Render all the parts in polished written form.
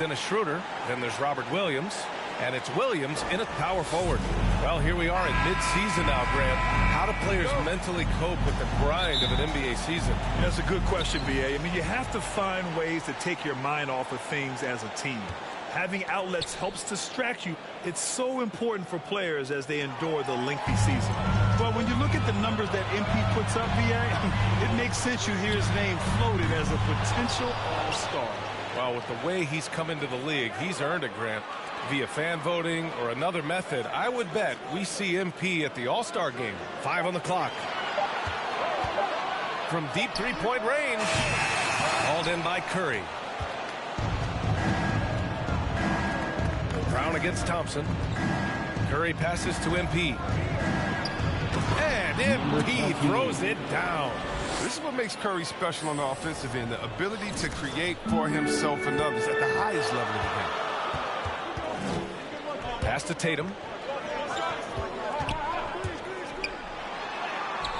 Dennis Schroeder. Then there's Robert Williams. And it's Williams in at power forward. Well, here we are in mid-season now, Grant. How do players mentally cope with the grind of an NBA season? That's a good question, B.A. I mean, you have to find ways to take your mind off of things as a team. Having outlets helps distract you. It's so important for players as they endure the lengthy season. Well, when you look at the numbers that MP puts up, B.A., it makes sense you hear his name floated as a potential all-star. Well, with the way he's come into the league, he's earned it, Grant. Via fan voting or another method, I would bet we see MP at the All-Star game. 5 on the clock. From deep three-point range. Called in by Curry. Brown against Thompson. Curry passes to MP. And MP throws it down. This is what makes Curry special on the offensive end, the ability to create for himself and others at the highest level of the game. Pass to Tatum.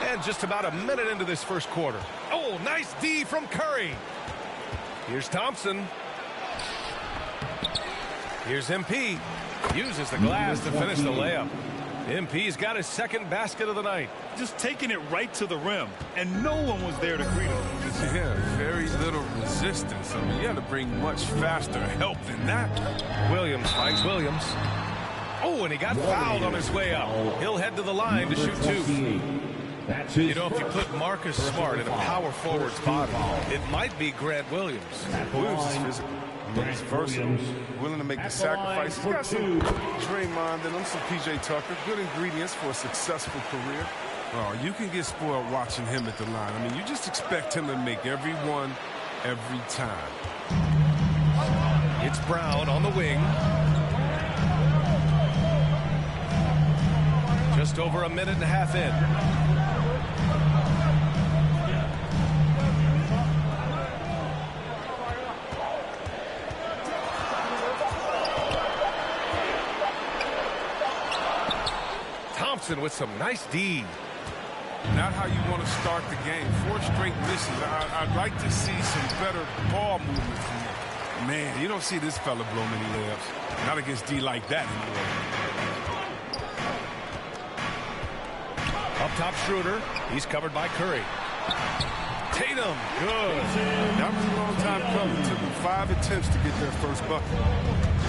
And just about a minute into this first quarter. Oh, nice D from Curry. Here's Thompson. Here's MP. Uses the glass to finish the layup. MP's got his second basket of the night. Just taking it right to the rim, and no one was there to greet him. Yeah, very little resistance. I mean, you had to bring much faster help than that. Williams finds Williams. Oh, and he got fouled on his way up. He'll head to the line to shoot 2. You know, if you put Marcus Smart in a power forward spot, it might be Grant Williams. Williams is physical. He's versatile, willing to make the sacrifice. He's got some Draymond and some P.J. Tucker. Good ingredients for a successful career. Oh, you can get spoiled watching him at the line. I mean, you just expect him to make every one, every time. It's Brown on the wing. Just over a minute and a half in. Thompson with some nice D. Not how you want to start the game. 4 straight misses. I'd like to see some better ball movement from him. Man, you don't see this fella blow many layups. Not against D like that anymore. Up top, Schroeder. He's covered by Curry. Tatum, good. That was a long time coming. Took him 5 attempts to get their first bucket.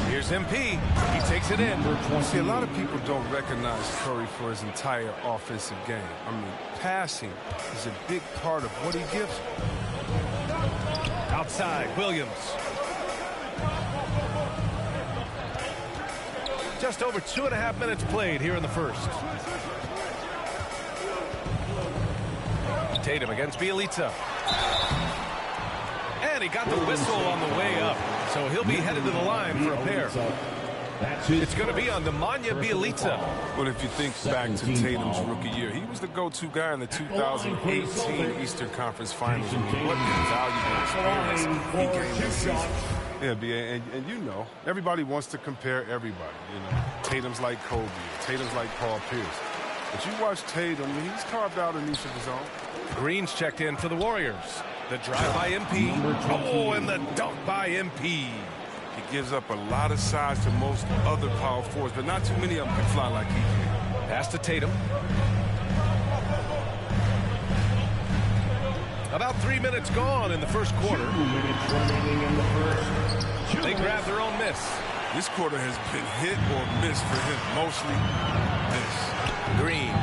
Here's MP. He takes it in. See, a lot of people don't recognize Curry for his entire offensive game. I mean, passing is a big part of what he gives. Outside, Williams. Just over 2.5 minutes played here in the first. Tatum against Bjelica. And he got the whistle on the way up. So he'll be headed to the line for a pair. It's going to be on Nemanja Bjelica. Well, if you think back to Tatum's rookie year, he was the go-to guy in the 2018 Eastern Conference Finals. I mean, what invaluable experience he gained this season. Yeah, B.A., and you know, everybody wants to compare everybody. You know, Tatum's like Kobe, Tatum's like Paul Pierce. But you watch Tatum, he's carved out a niche of his own. Green's checked in for the Warriors. The drive by MP. Oh, and the dunk by MP. He gives up a lot of size to most other power forwards, but not too many of them can fly like he can. Pass to Tatum. About 3 minutes gone in the first quarter. They grab their own miss. This quarter has been hit or miss for him. Mostly miss. Green.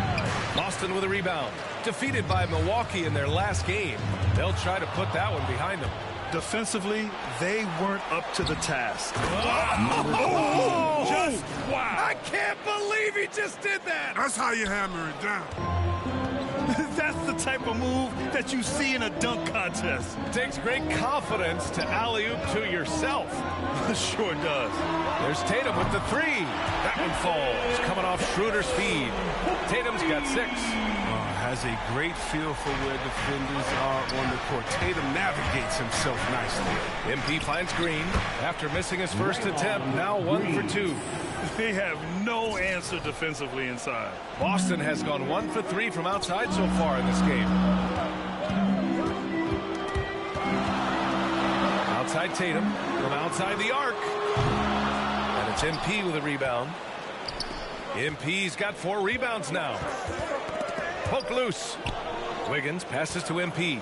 Boston with a rebound. Defeated by Milwaukee in their last game. They'll try to put that one behind them. Defensively, they weren't up to the task. Oh, just wow. I can't believe he just did that. That's how you hammer it down. That's the type of move that you see in a dunk contest. Takes great confidence to alley-oop to yourself. Sure does. There's Tatum with the 3. That one falls. Coming off Schroeder's speed. Tatum's got 6. Has a great feel for where defenders are on the court. Tatum navigates himself nicely. MP finds Green. After missing his first attempt, now 1 for 2. They have no answer defensively inside. Boston has gone 1 for 3 from outside so far in this game. inside Tatum from outside the arc. And it's MP with a rebound. MP's got 4 rebounds now. Poke loose. Wiggins passes to MP.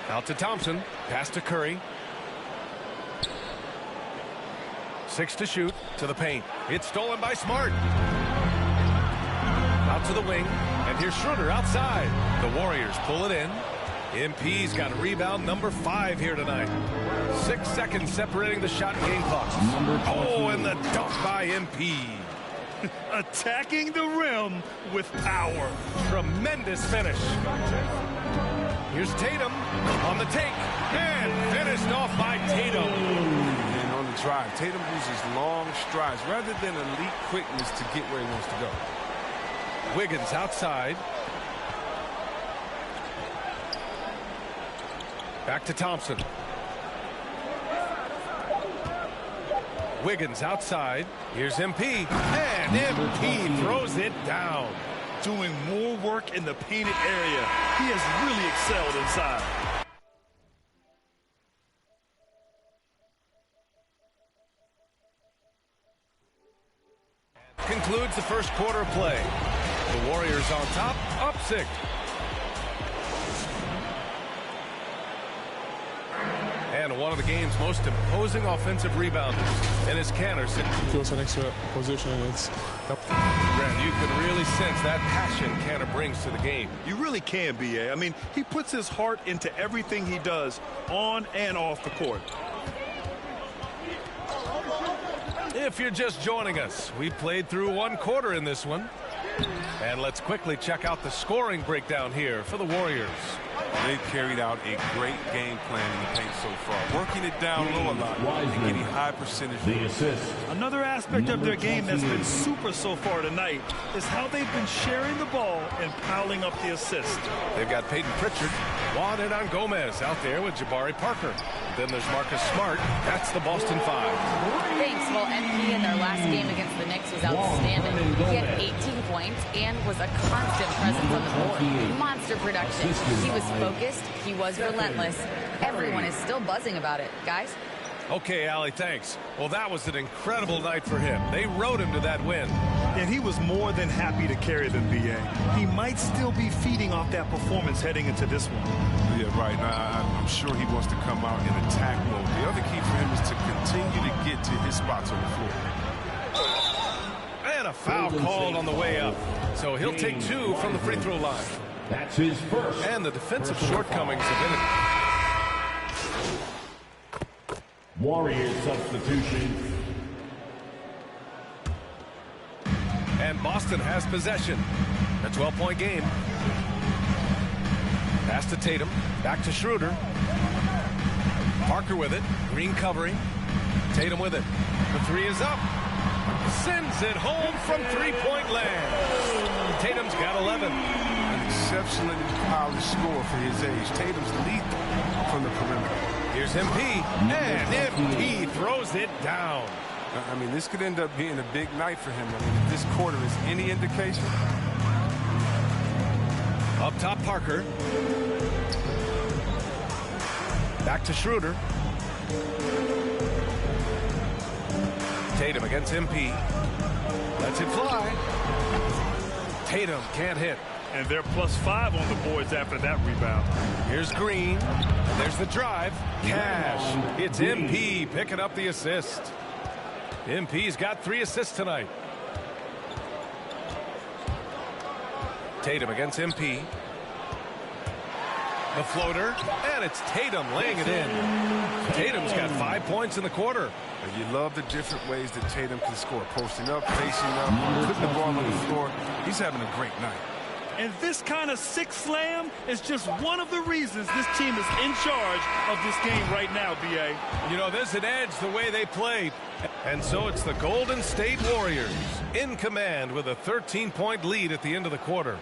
Out to Thompson. Pass to Curry. 6 to shoot. To the paint. It's stolen by Smart. Out to the wing. And here's Schroeder outside. The Warriors pull it in. MP's got a rebound number 5 here tonight. 6 seconds separating the shot and game clock. Oh, and the dunk by MP. Attacking the rim with power. Tremendous finish. Here's Tatum on the take. And finished off by Tatum. And on the drive, Tatum uses long strides rather than elite quickness to get where he wants to go. Wiggins outside. Back to Thompson. Wiggins outside. Here's MP. And MP throws it down. Doing more work in the painted area. He has really excelled inside. Concludes the first quarter of play. The Warriors on top, up 6. And one of the game's most imposing offensive rebounders. And it's Kanter sitting. Feels an extra position. Grant, you can really sense that passion Kanter brings to the game. You really can, B.A. I mean, he puts his heart into everything he does on and off the court. If you're just joining us, we played through 1 quarter in this one. And let's quickly check out the scoring breakdown here for the Warriors. They've carried out a great game plan in the paint so far, working it down low a lot and getting high percentage. The assist. Another aspect of their game that's been super so far tonight is how they've been sharing the ball and piling up the assist. They've got Peyton Pritchard, Juan Hernangomez out there with Jabari Parker. Then there's Marcus Smart. That's the Boston 5. Thanks. Well, MP in their last game against the Knicks was outstanding. He had 18 points and was a constant presence on the board. Monster production. He was focused. He was relentless. Everyone is still buzzing about it. Guys? Okay, Allie, thanks. Well, that was an incredible night for him. They rode him to that win. And he was more than happy to carry them, B.A. He might still be feeding off that performance heading into this one. Yeah, right. I'm sure he wants to come out in attack mode. The other key for him is to continue to get to his spots on the floor. And a foul called on the way up. So he'll take 2 from the free throw line. That's his first. And the defensive shortcomings have been... Warriors substitution. And Boston has possession. A 12-point game. Pass to Tatum. Back to Schroeder. Parker with it. Green covering. Tatum with it. The 3 is up. Sends it home from 3-point land. Tatum's got 11. An exceptionally polished score for his age. Tatum's lethal from the perimeter. Here's MP. And MP throws it down. I mean, this could end up being a big night for him. I mean, if this quarter is any indication. Up top, Parker. Back to Schroeder. Tatum against MP. Lets it fly. Tatum can't hit. And they're +5 on the boards after that rebound. Here's Green. There's the drive. Cash. It's MP picking up the assist. MP's got 3 assists tonight. Tatum against MP. The floater. And it's Tatum laying it in. Tatum's got 5 points in the quarter. And you love the different ways that Tatum can score. Posting up, facing up, putting the ball on the floor. He's having a great night. And this kind of sick slam is just one of the reasons this team is in charge of this game right now, B.A. You know, there's an edge the way they play. And so it's the Golden State Warriors in command with a 13-point lead at the end of the quarter.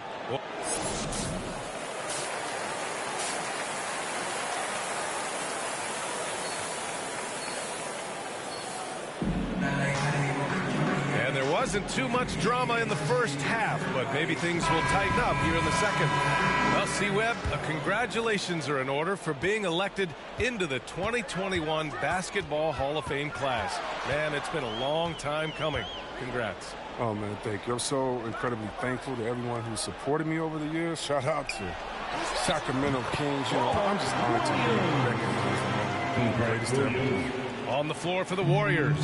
And there was wasn't too much drama in the first half, but maybe things will tighten up here in the second. Well, C-Webb, congratulations are in order for being elected into the 2021 Basketball Hall of Fame class. Man, it's been a long time coming. Congrats. Oh, man, thank you. I'm so incredibly thankful to everyone who supported me over the years. Shout out to Sacramento Kings. You know, I'm just honored to be the greatest ever. On the floor for the Warriors,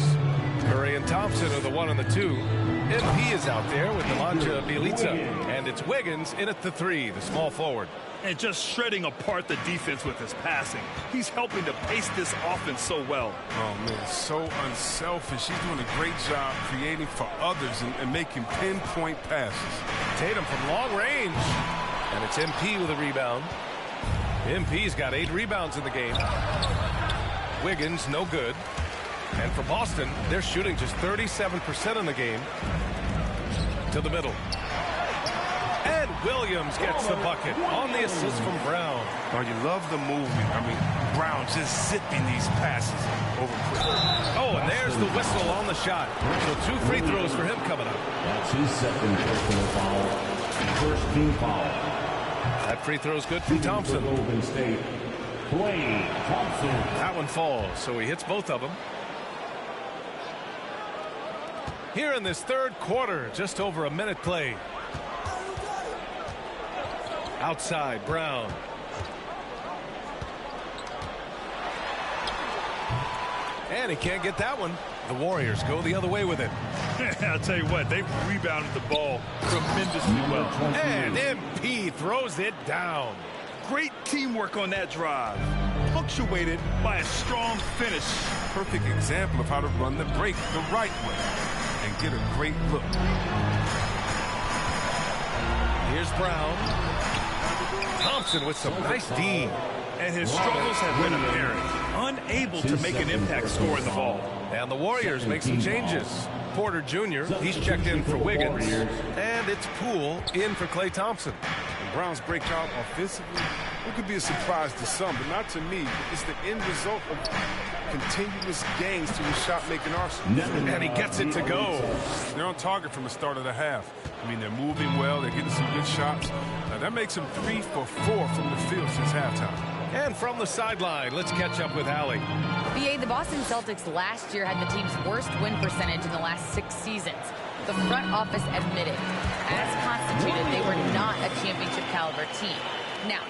Curry and Thompson are the 1 and the 2. MP is out there with Nemanja Bjelica, and it's Wiggins in at the 3, the small forward. And just shredding apart the defense with his passing. He's helping to pace this offense so well. Oh, man, so unselfish. He's doing a great job creating for others and making pinpoint passes. Tatum from long range, and it's MP with a rebound. MP's got 8 rebounds in the game. Wiggins, no good. And for Boston, they're shooting just 37% in the game. To the middle. And Williams gets the bucket on the assist from Brown. Oh, you love the movement. I mean, Brown just zipping these passes over quick. Oh, and there's the whistle on the shot. So 2 free throws for him coming up. That's his second personal foul. First team foul. That free throw's good from Thompson. Golden State. Klay Thompson. That one falls, so he hits both of them. Here in this third quarter, just over a minute played. Outside, Brown. And he can't get that one. The Warriors go the other way with it. I'll tell you what, they've rebounded the ball tremendously well. And MP throws it down. Great teamwork on that drive, punctuated by a strong finish. Perfect example of how to run the break the right way and get a great look. Here's Brown. Thompson with some nice D. And his struggles have been apparent. Unable to make an impact scoring the ball. And the Warriors make some changes. Porter Jr., he's checked in for Wiggins. And it's Poole in for Klay Thompson. When Brown's breakout offensively, it could be a surprise to some, but not to me. It's the end result of continuous gains to his shot-making arsenal. And he gets it to go. They're on target from the start of the half. I mean, they're moving well. They're getting some good shots. Now, that makes them 3 for 4 from the field since halftime. And from the sideline, let's catch up with Allie. BA, the Boston Celtics last year had the team's worst win percentage in the last 6 seasons. The front office admitted, as constituted, they were not a championship caliber team. Now,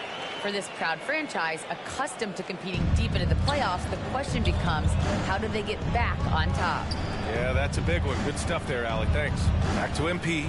for this proud franchise, accustomed to competing deep into the playoffs, the question becomes, how do they get back on top? Yeah, that's a big one. Good stuff there, Allie. Thanks. Back to MP.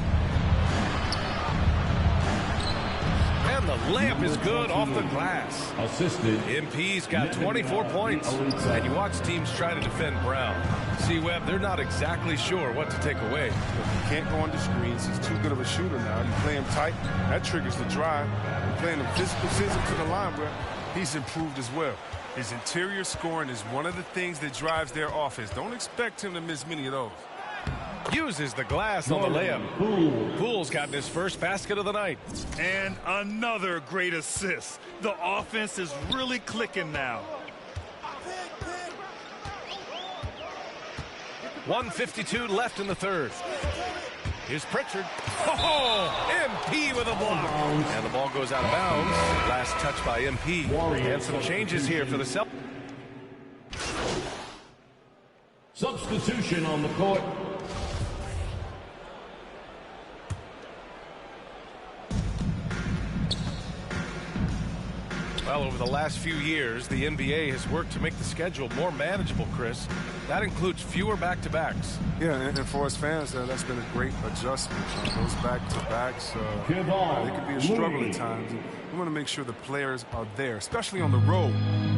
And the layup is good off the glass. Assisted. MP's got 24 points. And you watch teams try to defend Brown. C-Webb, they're not exactly sure what to take away. He can't go under screens. He's too good of a shooter now. You play him tight, that triggers the drive. You playing him physical to the line, where he's improved as well. His interior scoring is one of the things that drives their offense. Don't expect him to miss many of those. Uses the glass on the layup. Poole's gotten his first basket of the night. And another great assist. The offense is really clicking now. 1:52 left in the third. Here's Pritchard. Oh, MP with a block. And the ball goes out of bounds. Last touch by MP. And some changes here for the Celtics. Substitution on the court. Well, over the last few years, the NBA has worked to make the schedule more manageable, Chris. That includes fewer back-to-backs. Yeah, and for us fans, that's been a great adjustment. Those back-to-backs, they could be a struggle at times. We want to make sure the players are there, especially on the road,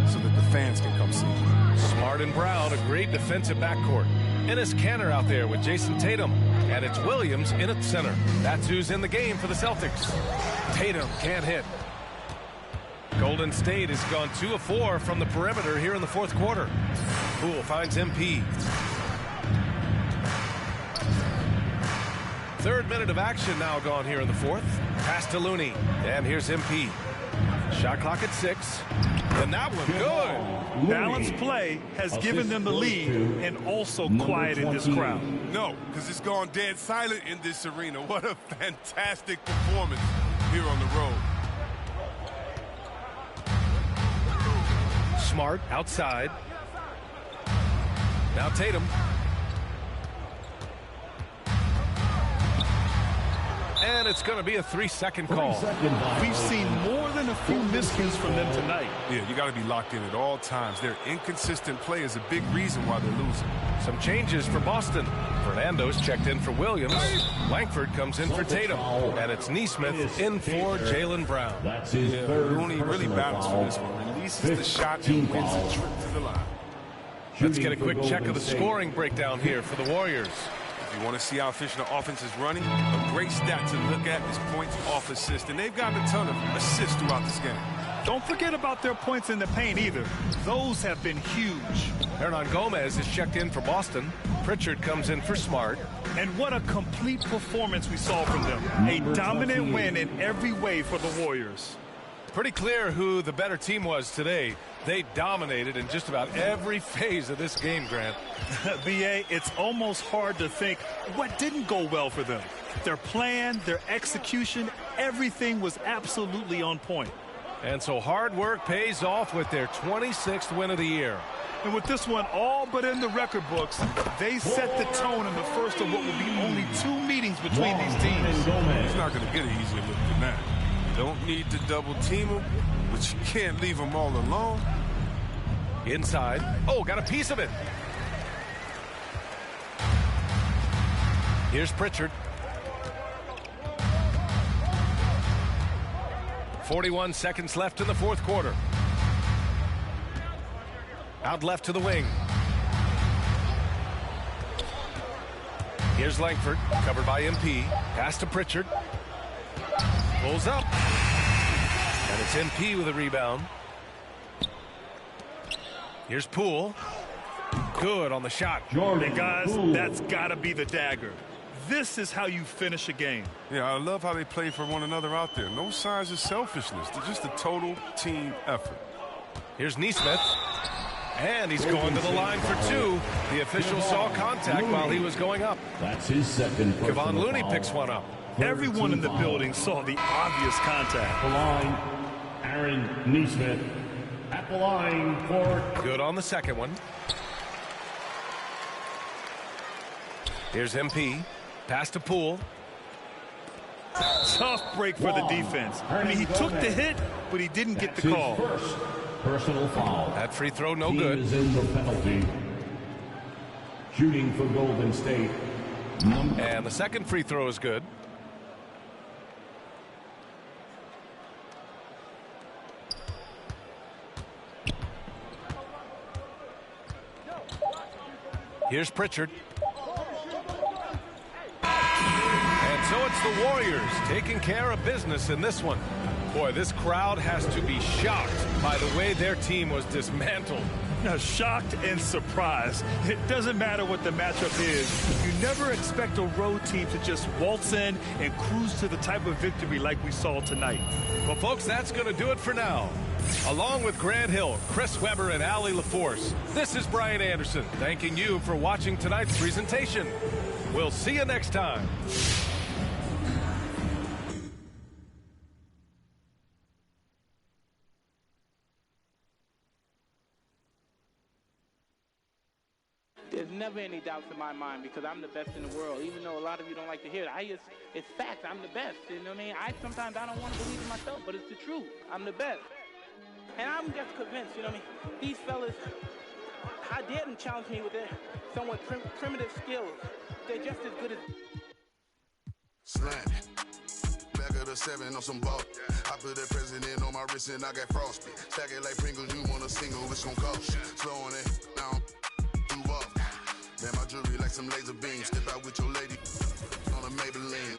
so that the fans can come see them. Smart and Brown, a great defensive backcourt. Enes Kanter out there with Jason Tatum. And it's Williams in at center. That's who's in the game for the Celtics. Tatum can't hit. Golden State has gone 2 of 4 from the perimeter here in the fourth quarter. Poole finds MP. Third minute of action now gone here in the fourth. Pass to Looney. And here's MP. Shot clock at 6. And that one good. Balanced play has given them the lead and also quieted this crowd. No, because it's gone dead silent in this arena. What a fantastic performance here on the road. Smart outside. Now Tatum. And it's going to be a 3-second call. We've seen more than a few miscues from them tonight. Yeah, you got to be locked in at all times. Their inconsistent play is a big reason why they're losing. Some changes for Boston. Fernando's checked in for Williams. Langford comes in for Tatum. And it's Nesmith in for Jaylen Brown. Rooney really battles for this one. Releases the shot and wins the trip to the line. Let's get a quick check of the scoring breakdown here for the Warriors. If you want to see how efficient the offense is running, a great stat to look at is points off assist. And they've gotten a ton of assists throughout this game. Don't forget about their points in the paint either. Those have been huge. Hernan Gomez is checked in for Boston. Pritchard comes in for Smart. And what a complete performance we saw from them. A dominant win in every way for the Warriors. Pretty clear who the better team was today. They dominated in just about every phase of this game, Grant. B.A., it's almost hard to think what didn't go well for them. Their plan, their execution, everything was absolutely on point. And so hard work pays off with their 26th win of the year. And with this one all but in the record books, they set the tone in the first of what will be only 2 meetings between these teams. He's not going to get an easier look than that. Don't need to double team him, but you can't leave him all alone. Inside. Oh, got a piece of it. Here's Pritchard. 41 seconds left in the fourth quarter. Out left to the wing. Here's Langford, covered by MP. Pass to Pritchard. Pulls up. And it's MP with a rebound. Here's Poole. Good on the shot. And guys, that's got to be the dagger. This is how you finish a game. Yeah, I love how they play for one another out there. No signs of selfishness. They're just a total team effort. Here's Nesmith. And he's going to the line for 2. The official saw contact while he was going up. That's his second. Kevon Looney picks one up. Everyone in the building saw the obvious contact. The line, Aaron Nesmith at the line for. Good on the second one. Here's MP. Pass to Poole. Tough break for the defense. I mean, he took the hit, but he didn't get the call. First personal foul. That free throw no Team good. is in the penalty. Shooting for Golden State. And the second free throw is good. Here's Pritchard. And so it's the Warriors taking care of business in this one. Boy, this crowd has to be shocked by the way their team was dismantled. Now, shocked and surprised. It doesn't matter what the matchup is. You never expect a road team to just waltz in and cruise to the type of victory like we saw tonight. Well, folks, that's going to do it for now. Along with Grant Hill, Chris Webber, and Allie LaForce, this is Brian Anderson thanking you for watching tonight's presentation. We'll see you next time. There's never any doubts in my mind because I'm the best in the world. Even though a lot of you don't like to hear it, it's fact. I'm the best. You know what I mean? Sometimes I don't want to believe it myself, but it's the truth. I'm the best. And I'm just convinced, you know what I mean? These fellas, how dare them challenge me with their somewhat primitive skills? They're just as good as... Slant. Back of the 7 on some ball. I put the president on my wrist and I got frostbite. Stack it like Pringles, you want a single, it's gon' cost you. Slowing it down, do up. Man, my jewelry like some laser beams. Step out with your lady on a Maybelline.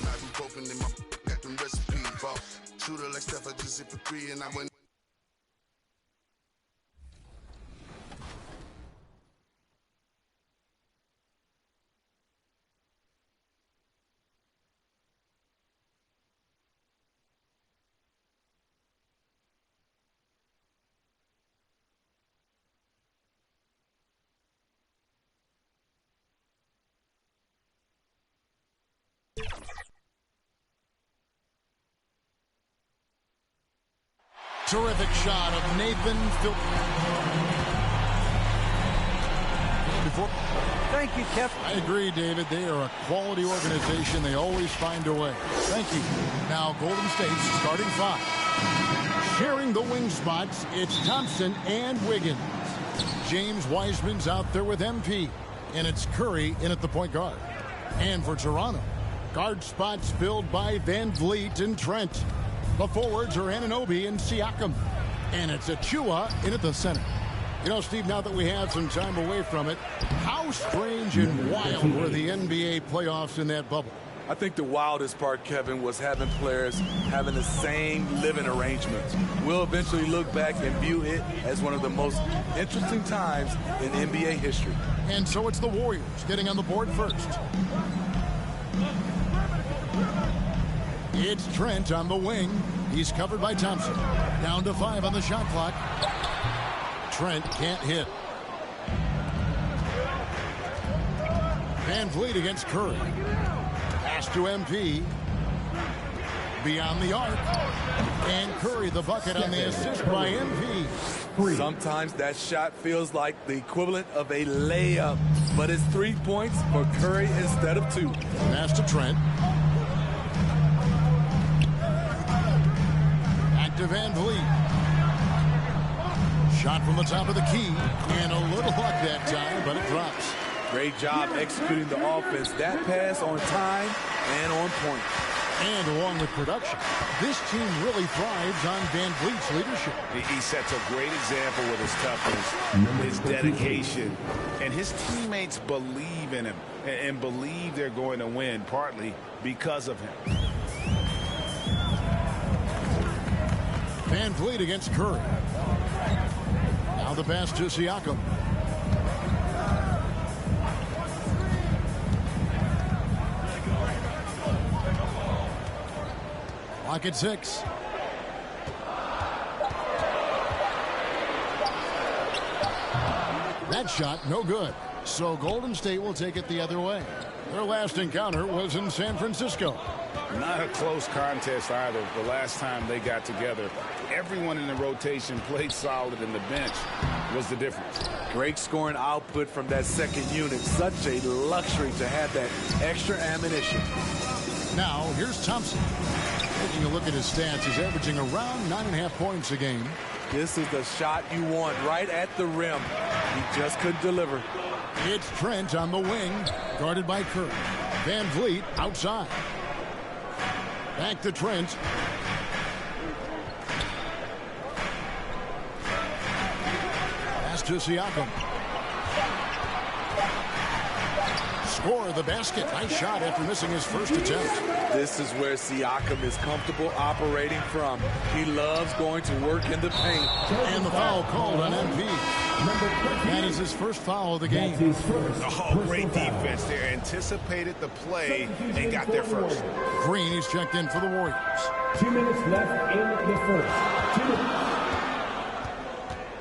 Ibuprofen in my got them recipes, boss. Shooter like Steph, I just hit for 3 and I went. Terrific shot of Nathan Thank you, Kev. I agree, David. They are a quality organization. They always find a way. Thank you. Now, Golden State's starting five. Sharing the wing spots, it's Thompson and Wiggins. James Wiseman's out there with MP. And it's Curry in at the point guard. And for Toronto, guard spots filled by Van Vliet and Trent. The forwards are Anunoby and Siakam. And it's Achua in at the center. You know, Steve, now that we have some time away from it, how strange and wild were the NBA playoffs in that bubble? I think the wildest part, Kevin, was having players having the same living arrangements. We'll eventually look back and view it as one of the most interesting times in NBA history. And so it's the Warriors getting on the board first. It's Trent on the wing. He's covered by Thompson. Down to 5 on the shot clock. Trent can't hit. Van Vliet against Curry. Pass to MP. Beyond the arc. And Curry the bucket on the assist by MP. Sometimes that shot feels like the equivalent of a layup, but it's 3 points for Curry instead of 2. Pass to Trent. Back to Van Vliet. Shot from the top of the key, and a little luck that time, but it drops. Great job executing the offense. That pass on time and on point. And along with production, this team really thrives on Van Vliet's leadership. He sets a great example with his toughness, his dedication, and his teammates believe in him and believe they're going to win, partly because of him. Van Vliet against Curry. Now the pass to Siakam. Clock at 6. That shot, no good. So Golden State will take it the other way. Their last encounter was in San Francisco. Not a close contest either. The last time they got together, everyone in the rotation played solid, and the bench was the difference. Great scoring output from that second unit. Such a luxury to have that extra ammunition. Now, here's Thompson. Taking a look at his stats, he's averaging around 9.5 points a game. This is the shot you want, right at the rim. He just couldn't deliver. It's Trent on the wing, guarded by Curry. Van Vliet outside. Back to Trent. Pass to Siakam. Score the basket. Nice shot after missing his first attempt. This is where Siakam is comfortable operating from. He loves going to work in the paint. And the foul called on MP. That is his first foul of the game. Oh, great defense there. Anticipated the play and got there first. Green is checked in for the Warriors. 2 minutes left in the first. 2 minutes.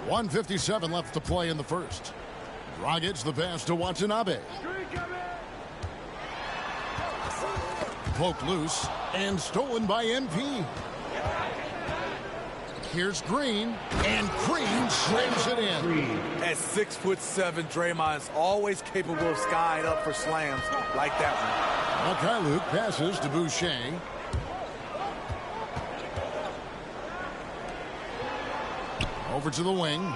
1:57 left to play in the first. Dragic the pass to Watanabe. Poked loose and stolen by MP. Here's Green, and Green slams it in. At 6'7", Draymond's always capable of skying up for slams like that one. Luke passes to Boucher. Over to the wing.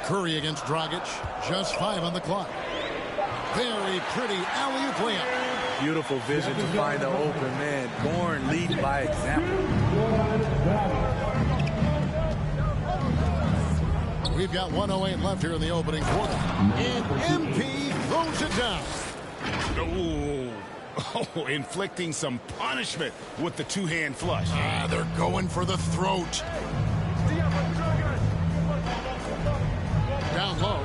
Curry against Dragic. Just 5 on the clock. Very pretty alley-oop layup. Beautiful vision to find the open man. Born leading by example. We've got 1:08 left here in the opening quarter. And MP throws it down. Oh, inflicting some punishment with the two-hand flush. They're going for the throat. Down low.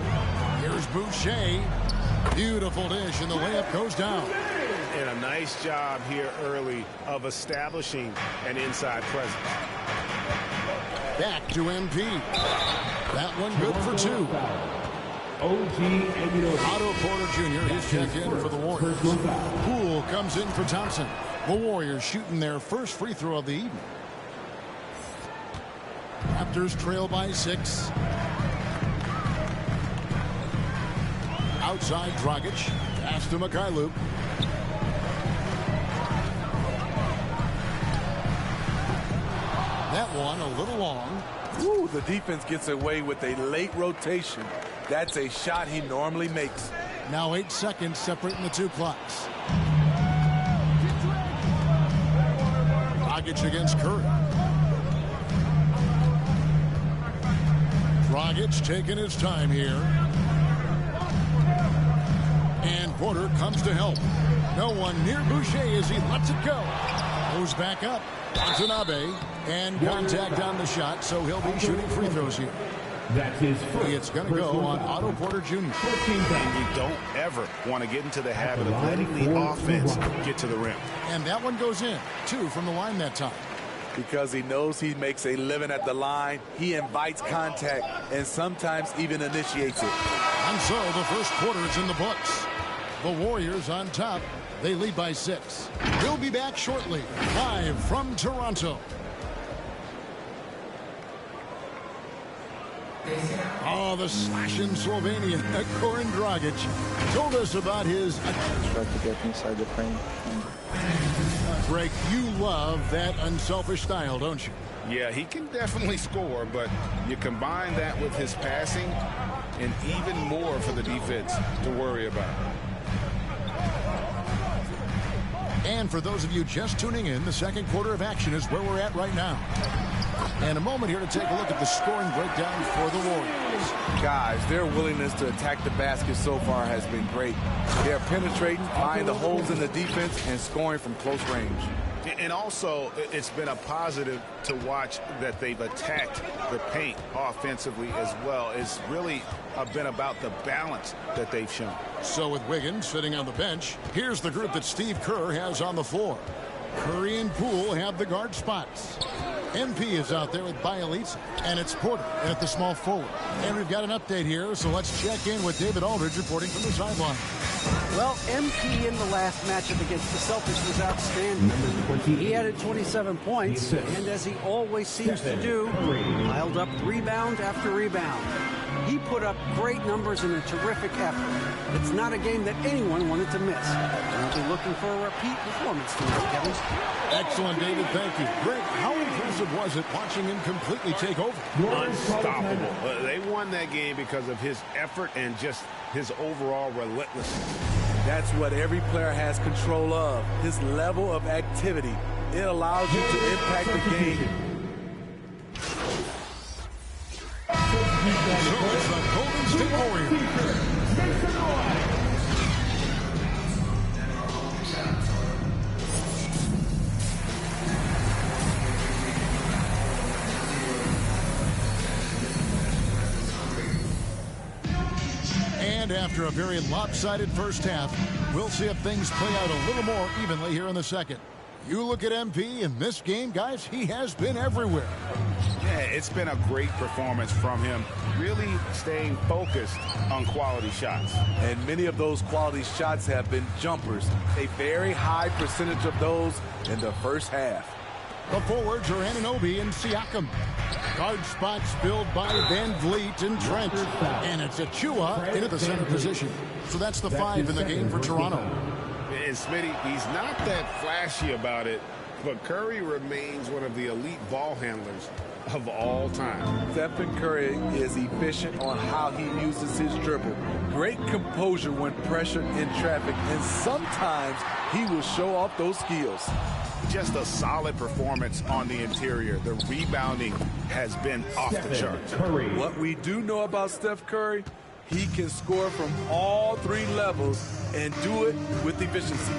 Here's Boucher. Beautiful dish, and the layup goes down. And a nice job here early of establishing an inside presence. Back to MP. That one good for 2. Otto Porter Jr. is checked in for the Warriors. Poole comes in for Thompson. The Warriors shooting their first free throw of the evening. Raptors trail by 6. Outside Dragic. Pass to Mikhailuk. That one a little long. Ooh, the defense gets away with a late rotation. That's a shot he normally makes. Now 8 seconds separating the two clocks. Dragic against Curry. Dragic taking his time here. And Porter comes to help. No one near Boucher as he lets it go. Goes back up. Watanabe. And contact on the shot, so he'll be shooting free throws here. That's his first. It's going to go on Otto Porter Jr. And you don't ever want to get into the habit of letting the offense get to the rim. And that one goes in. 2 from the line that time. Because he knows he makes a living at the line, he invites contact and sometimes even initiates it. And so the first quarter is in the books. The Warriors on top. They lead by 6. We'll be back shortly, live from Toronto. Oh, the slashing Slovenian, Goran Dragic, told us about his... Tried to get inside the frame. Greg, you love that unselfish style, don't you? Yeah, he can definitely score, but you combine that with his passing and even more for the defense to worry about. And for those of you just tuning in, the second quarter of action is where we're at right now. And a moment here to take a look at the scoring breakdown for the Warriors. Guys, their willingness to attack the basket so far has been great. They're penetrating, finding the holes in the defense, and scoring from close range. And also, it's been a positive to watch that they've attacked the paint offensively as well. It's really been about the balance that they've shown. So with Wiggins sitting on the bench, here's the group that Steve Kerr has on the floor. Curry and Poole have the guard spots. MP is out there with Bielitsa, and it's Porter at the small forward. And we've got an update here, so let's check in with David Aldridge reporting from the sideline. Well, MP in the last matchup against the Celtics was outstanding. He added 27 points, and as he always seems to do, piled up rebound after rebound. He put up great numbers in a terrific effort. It's not a game that anyone wanted to miss. We'll be looking for a repeat performance tonight, Kevin. Excellent, David. Thank you. Greg, how impressive was it watching him completely take over? Unstoppable. They won that game because of his effort and just his overall relentlessness. That's what every player has control of, his level of activity. It allows you to impact the game. So it's the Golden State Warriors. And after a very lopsided first half, we'll see if things play out a little more evenly here in the second. You look at MP in this game, guys, he has been everywhere. Yeah, it's been a great performance from him, really staying focused on quality shots. And many of those quality shots have been jumpers, a very high percentage of those in the first half. The forwards are Anunoby and Siakam. Guard spots filled by Van Vliet and Trent. And it's Achua into the center position. So that's the 5 in the game for Toronto. And Smitty, he's not that flashy about it, but Curry remains one of the elite ball handlers of all time. Stephen Curry is efficient on how he uses his dribble. Great composure when pressured in traffic, and sometimes he will show off those skills. Just a solid performance on the interior. The rebounding has been off the charts. What we do know about Steph Curry, he can score from all 3 levels and do it with efficiency.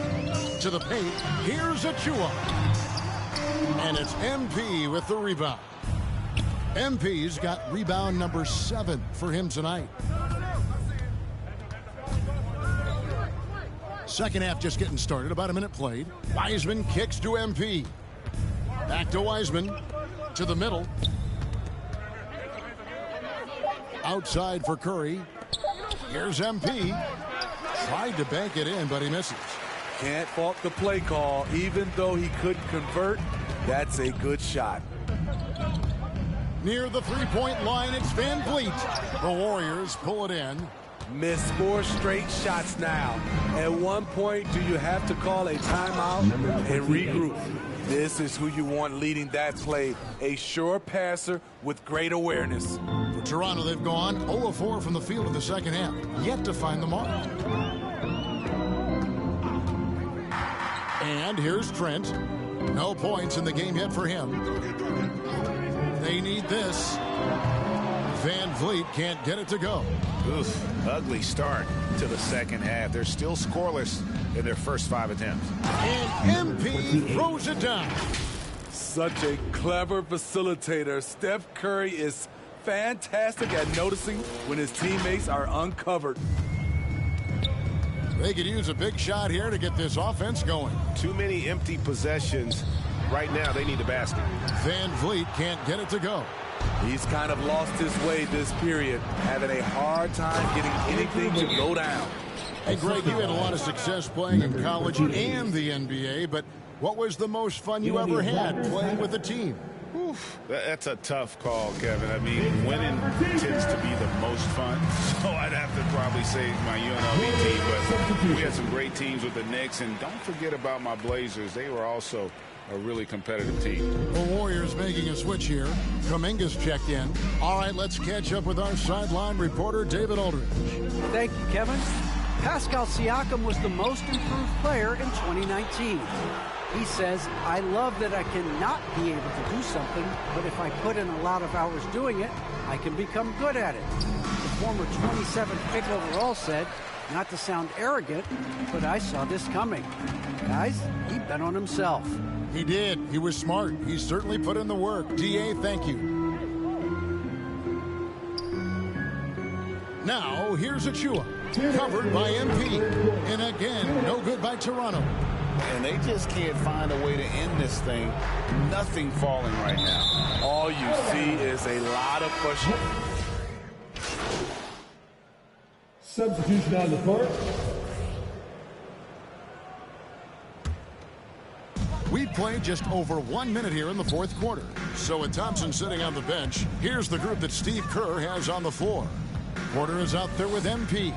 To the paint, here's Achua. And it's MP with the rebound. MP's got rebound number 7 for him tonight. Second half just getting started, about a minute played. Wiseman kicks to MP. Back to Wiseman, to the middle. Outside for Curry. Here's MP. Tried to bank it in, but he misses. Can't fault the play call. Even though he couldn't convert, that's a good shot. Near the three-point line, it's Van Vliet. The Warriors pull it in. Missed 4 straight shots now. At one point, do you have to call a timeout and regroup? This is who you want leading that play. A sure passer with great awareness. For Toronto, they've gone 0 of 4 from the field in the second half. Yet to find the mark. And here's Trent. No points in the game yet for him. They need this. Van Vliet can't get it to go. Oof, ugly start to the second half. They're still scoreless in their first 5 attempts. And MP throws it down. Such a clever facilitator. Steph Curry is fantastic at noticing when his teammates are uncovered. They could use a big shot here to get this offense going. Too many empty possessions. Right now, they need a basket. Van Vliet can't get it to go. He's kind of lost his way this period, having a hard time getting anything to go down. Hey, Greg, you had a lot of success playing in college and the NBA, but what was the most fun you ever had playing with a team? Oof, that's a tough call, Kevin. I mean, winning tends to be the most fun, so I'd have to probably say my UNLV team, but we had some great teams with the Knicks, and don't forget about my Blazers. They were also a really competitive team. The Warriors making a switch here. Kuminga's checked in. All right, let's catch up with our sideline reporter, David Aldridge. Thank you, Kevin. Pascal Siakam was the most improved player in 2019. He says, I love that I cannot be able to do something, but if I put in a lot of hours doing it, I can become good at it. The former 27th pick overall said, not to sound arrogant, but I saw this coming. Guys, he bet on himself. He did. He was smart. He certainly put in the work. D.A., thank you. Now, here's Achua. Covered by MP. And again, no good by Toronto. And they just can't find a way to end this thing. Nothing falling right now. All you see is a lot of pushing. Substitution on the court. We've played just over 1 minute here in the fourth quarter. So with Thompson sitting on the bench, here's the group that Steve Kerr has on the floor. Porter is out there with MP.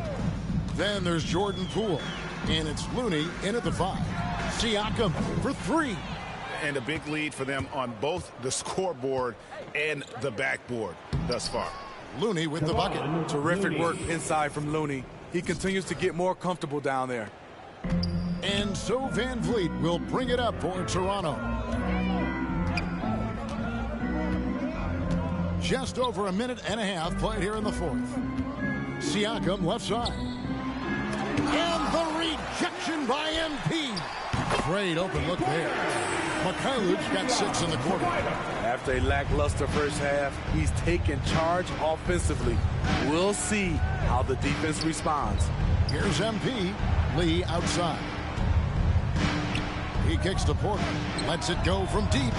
Then there's Jordan Poole. And it's Looney in at the 5. Siakam for 3. And a big lead for them on both the scoreboard and the backboard thus far. Looney with the bucket. Terrific work inside from Looney. He continues to get more comfortable down there. And so Van Vliet will bring it up for Toronto. Just over a minute and a half played here in the fourth. Siakam left side. And the rejection by MP. Great open look there. Mikhailovich got 6 in the quarter. After a lackluster first half, he's taken charge offensively. We'll see how the defense responds. Here's MP. Lee outside. He kicks to Porter. Lets it go from deep.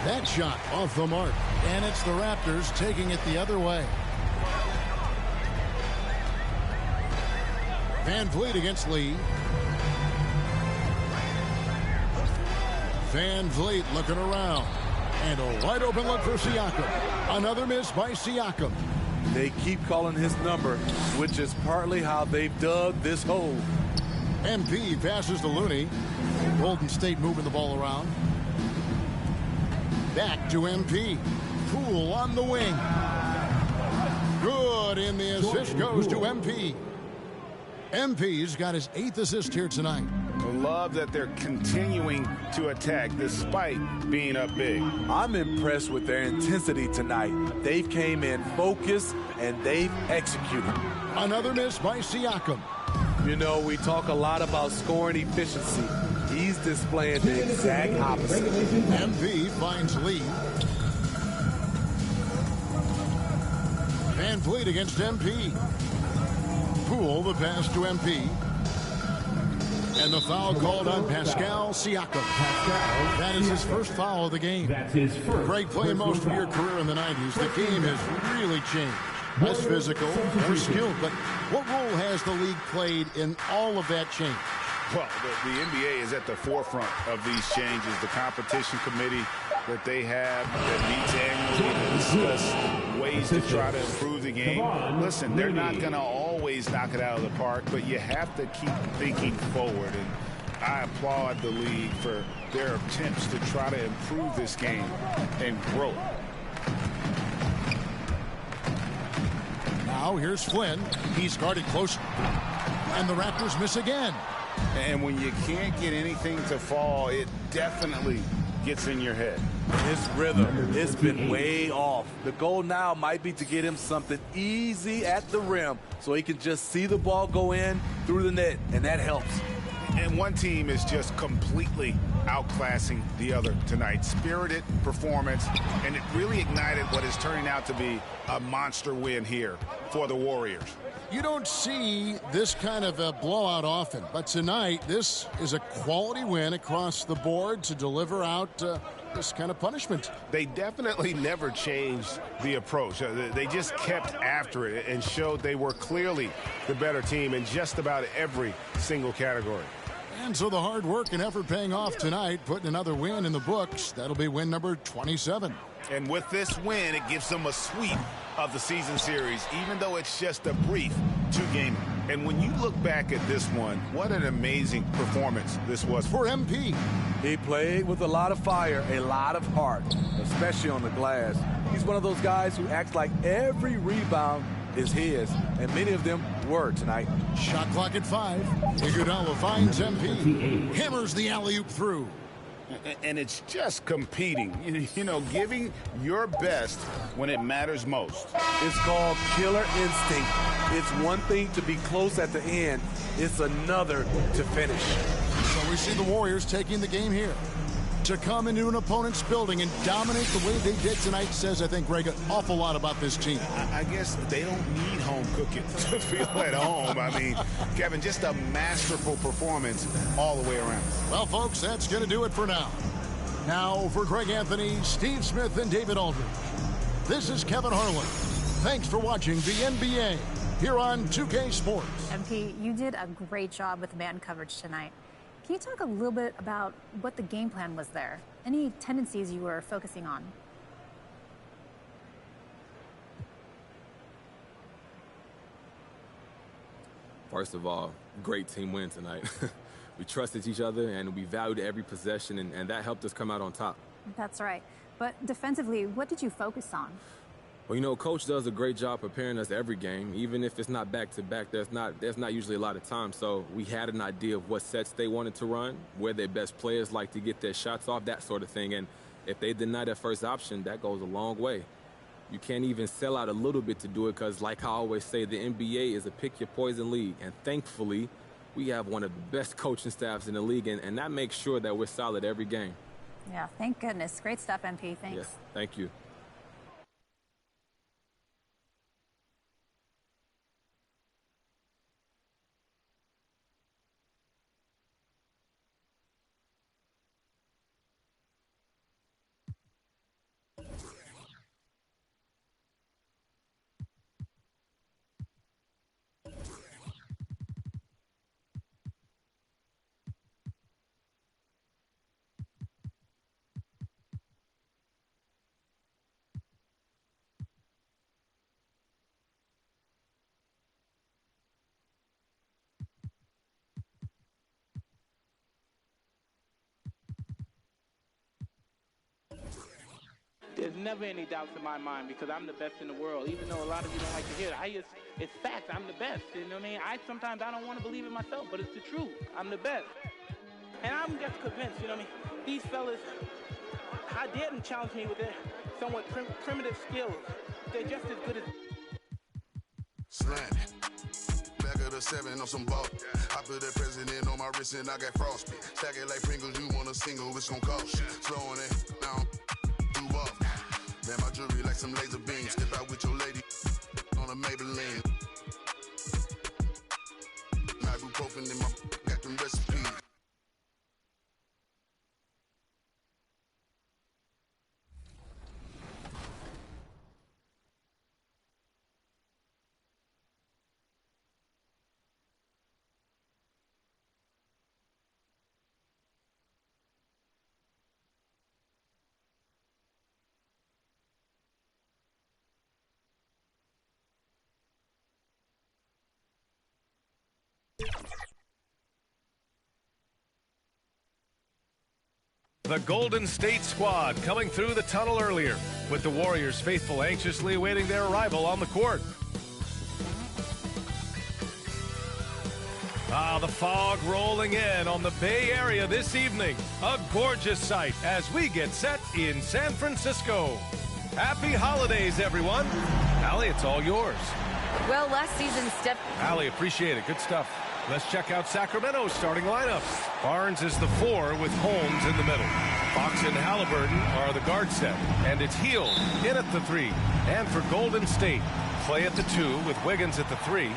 That shot off the mark. And it's the Raptors taking it the other way. Van Vliet against Lee. Van Vliet looking around. And a wide open look for Siakam. Another miss by Siakam. They keep calling his number, which is partly how they've dug this hole. MP passes to Looney. Golden State moving the ball around. Back to MP. Poole on the wing. Good, and the assist goes to MP. MP's got his 8th assist here tonight. I love that they're continuing to attack despite being up big. I'm impressed with their intensity tonight. They've came in focused and they've executed. Another miss by Siakam. You know, we talk a lot about scoring efficiency. He's displaying the exact opposite. MP finds Lee. Van Vliet against MP. Poole the pass to MP. And the foul called on Pascal Siakam. That is his first foul of the game. That's his first. Greg, playing most of your career in the 90s, the game has really changed. Less physical, more skilled. But what role has the league played in all of that change? Well, the NBA is at the forefront of these changes. The competition committee that they have that meets annually to discuss ways to try to improve the game. Listen, they're not going to always knock it out of the park, but you have to keep thinking forward. And I applaud the league for their attempts to try to improve this game and grow. Now here's Flynn. He's guarded close. And the Raptors miss again. And when you can't get anything to fall, it definitely gets in your head. His rhythm, it's been way off. The goal now might be to get him something easy at the rim so he can just see the ball go in through the net, and that helps. And one team is just completely outclassing the other tonight. Spirited performance, and it really ignited what is turning out to be a monster win here for the Warriors. You don't see this kind of a blowout often, but tonight this is a quality win across the board to deliver out this kind of punishment. They definitely never changed the approach. They just kept after it and showed they were clearly the better team in just about every single category. And so the hard work and effort paying off tonight, putting another win in the books. That'll be win number 27. And with this win, it gives them a sweep of the season series, even though it's just a brief two-gamer. And when you look back at this one, what an amazing performance this was for MP. He played with a lot of fire, a lot of heart, especially on the glass. He's one of those guys who acts like every rebound is his, and many of them were tonight. Shot clock at 5. Iguodala finds MP. Hammers the alley-oop through. And it's just competing, you know, giving your best when it matters most. It's called killer instinct. It's one thing to be close at the end. It's another to finish. So we see the Warriors taking the game here. To come into an opponent's building and dominate the way they did tonight says, I think, Greg, an awful lot about this team. I guess they don't need home cooking to feel at home. I mean, Kevin, just a masterful performance all the way around. Well, folks, that's going to do it for now. Now, for Greg Anthony, Steve Smith, and David Aldridge, this is Kevin Harlan. Thanks for watching the NBA here on 2K Sports. MP, you did a great job with man coverage tonight. Can you talk a little bit about what the game plan was there? Any tendencies you were focusing on? First of all, great team win tonight. We trusted each other and we valued every possession, and that helped us come out on top. That's right. But defensively, what did you focus on? Well, you know, Coach does a great job preparing us every game. Even if it's not back-to-back, there's not usually a lot of time. So we had an idea of what sets they wanted to run, where their best players like to get their shots off, that sort of thing. And if they deny their first option, that goes a long way. You can't even sell out a little bit to do it because, like I always say, the NBA is a pick-your-poison league. And thankfully, we have one of the best coaching staffs in the league, and that makes sure that we're solid every game. Yeah, thank goodness. Great stuff, MP. Thanks. Yes, thank you. There's never any doubts in my mind because I'm the best in the world. Even though a lot of you don't like to hear it, it's facts. I'm the best. You know what I mean? Sometimes I don't want to believe it myself, but it's the truth. I'm the best. And I'm just convinced, you know what I mean? These fellas, I dare them challenge me with their somewhat primitive skills. They're just as good as... Slant. Back of the 7 on some ball. I put that president on my wrist and I got frostbite. Stack it like Pringles, you want a single, it's gon' cost. Slowing it down, do up. Man, my jewelry like some laser beams. Step out with your lady on a Maybelline. Ibuprofen in my got them recipes. The Golden State squad coming through the tunnel earlier, with the Warriors faithful anxiously awaiting their arrival on the court. The fog rolling in on the Bay Area this evening. A gorgeous sight as we get set in San Francisco. Happy holidays, everyone. Allie, it's all yours. Well, last season Allie, appreciate it. Good stuff. Let's check out Sacramento's starting lineups. Barnes is the 4 with Holmes in the middle. Fox and Halliburton are the guard set. And it's Hield in at the 3. And for Golden State, Clay at the 2 with Wiggins at the 3.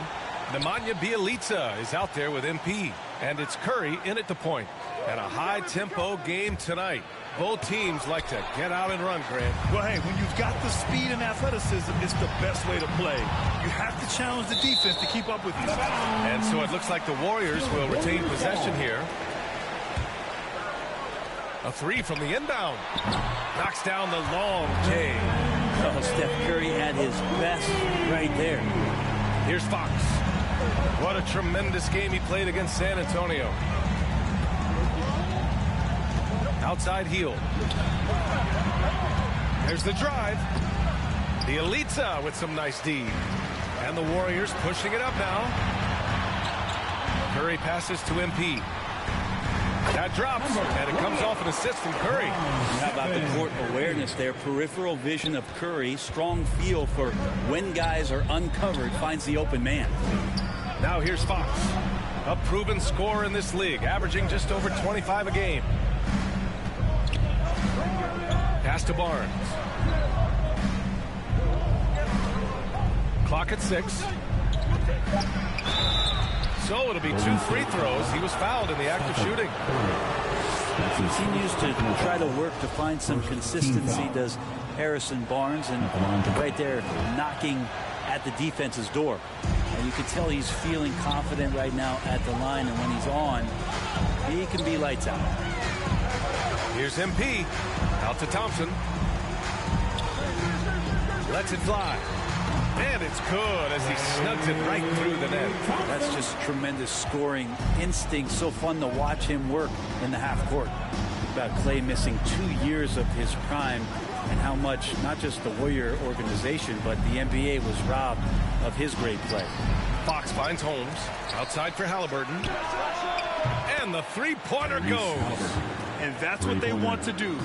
Nemanja Bjelica is out there with MP. And it's Curry in at the point. And a high-tempo game tonight. Both teams like to get out and run, Grant. Well, hey, when you've got the speed and athleticism, it's the best way to play. You have to challenge the defense to keep up with you. And so it looks like the Warriors will retain possession here. A 3 from the inbound. Knocks down the long J. Oh, Steph Curry had his best right there. Here's Fox. What a tremendous game he played against San Antonio. Outside Hield. There's the drive. Bjelica with some nice D. And the Warriors pushing it up now. Curry passes to MP. That drops, and it comes off an assist from Curry. How about the court awareness there? Peripheral vision of Curry. Strong feel for when guys are uncovered, finds the open man. Now here's Fox. A proven scorer in this league, averaging just over 25 a game. Pass to Barnes. Clock at 6. So it'll be 2 free throws. He was fouled in the act of shooting. Continues to try to work to find some consistency, does Harrison Barnes, and right there knocking at the defense's door. And you can tell he's feeling confident right now at the line, and when he's on, he can be lights out. Here's MP. Out to Thompson. Lets it fly. And it's good as he snugs it right through the net. That's just tremendous scoring instinct. So fun to watch him work in the half court. About Clay missing 2 years of his prime, and how much not just the Warrior organization but the NBA was robbed of his great play. Fox finds Holmes. Outside for Halliburton. And the three-pointer goes. And that's what they want to do.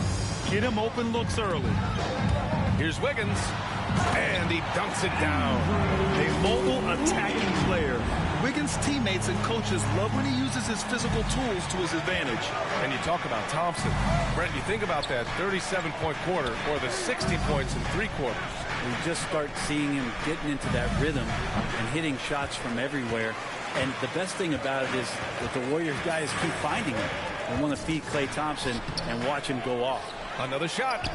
Get him open looks early. Here's Wiggins. And he dunks it down. A mobile attacking player. Wiggins' teammates and coaches love when he uses his physical tools to his advantage. And you talk about Thompson. Brent, you think about that 37-point quarter or the 60 points in 3 quarters. We just start seeing him getting into that rhythm and hitting shots from everywhere. And the best thing about it is that the Warriors guys keep finding him. They want to feed Klay Thompson and watch him go off. Another shot.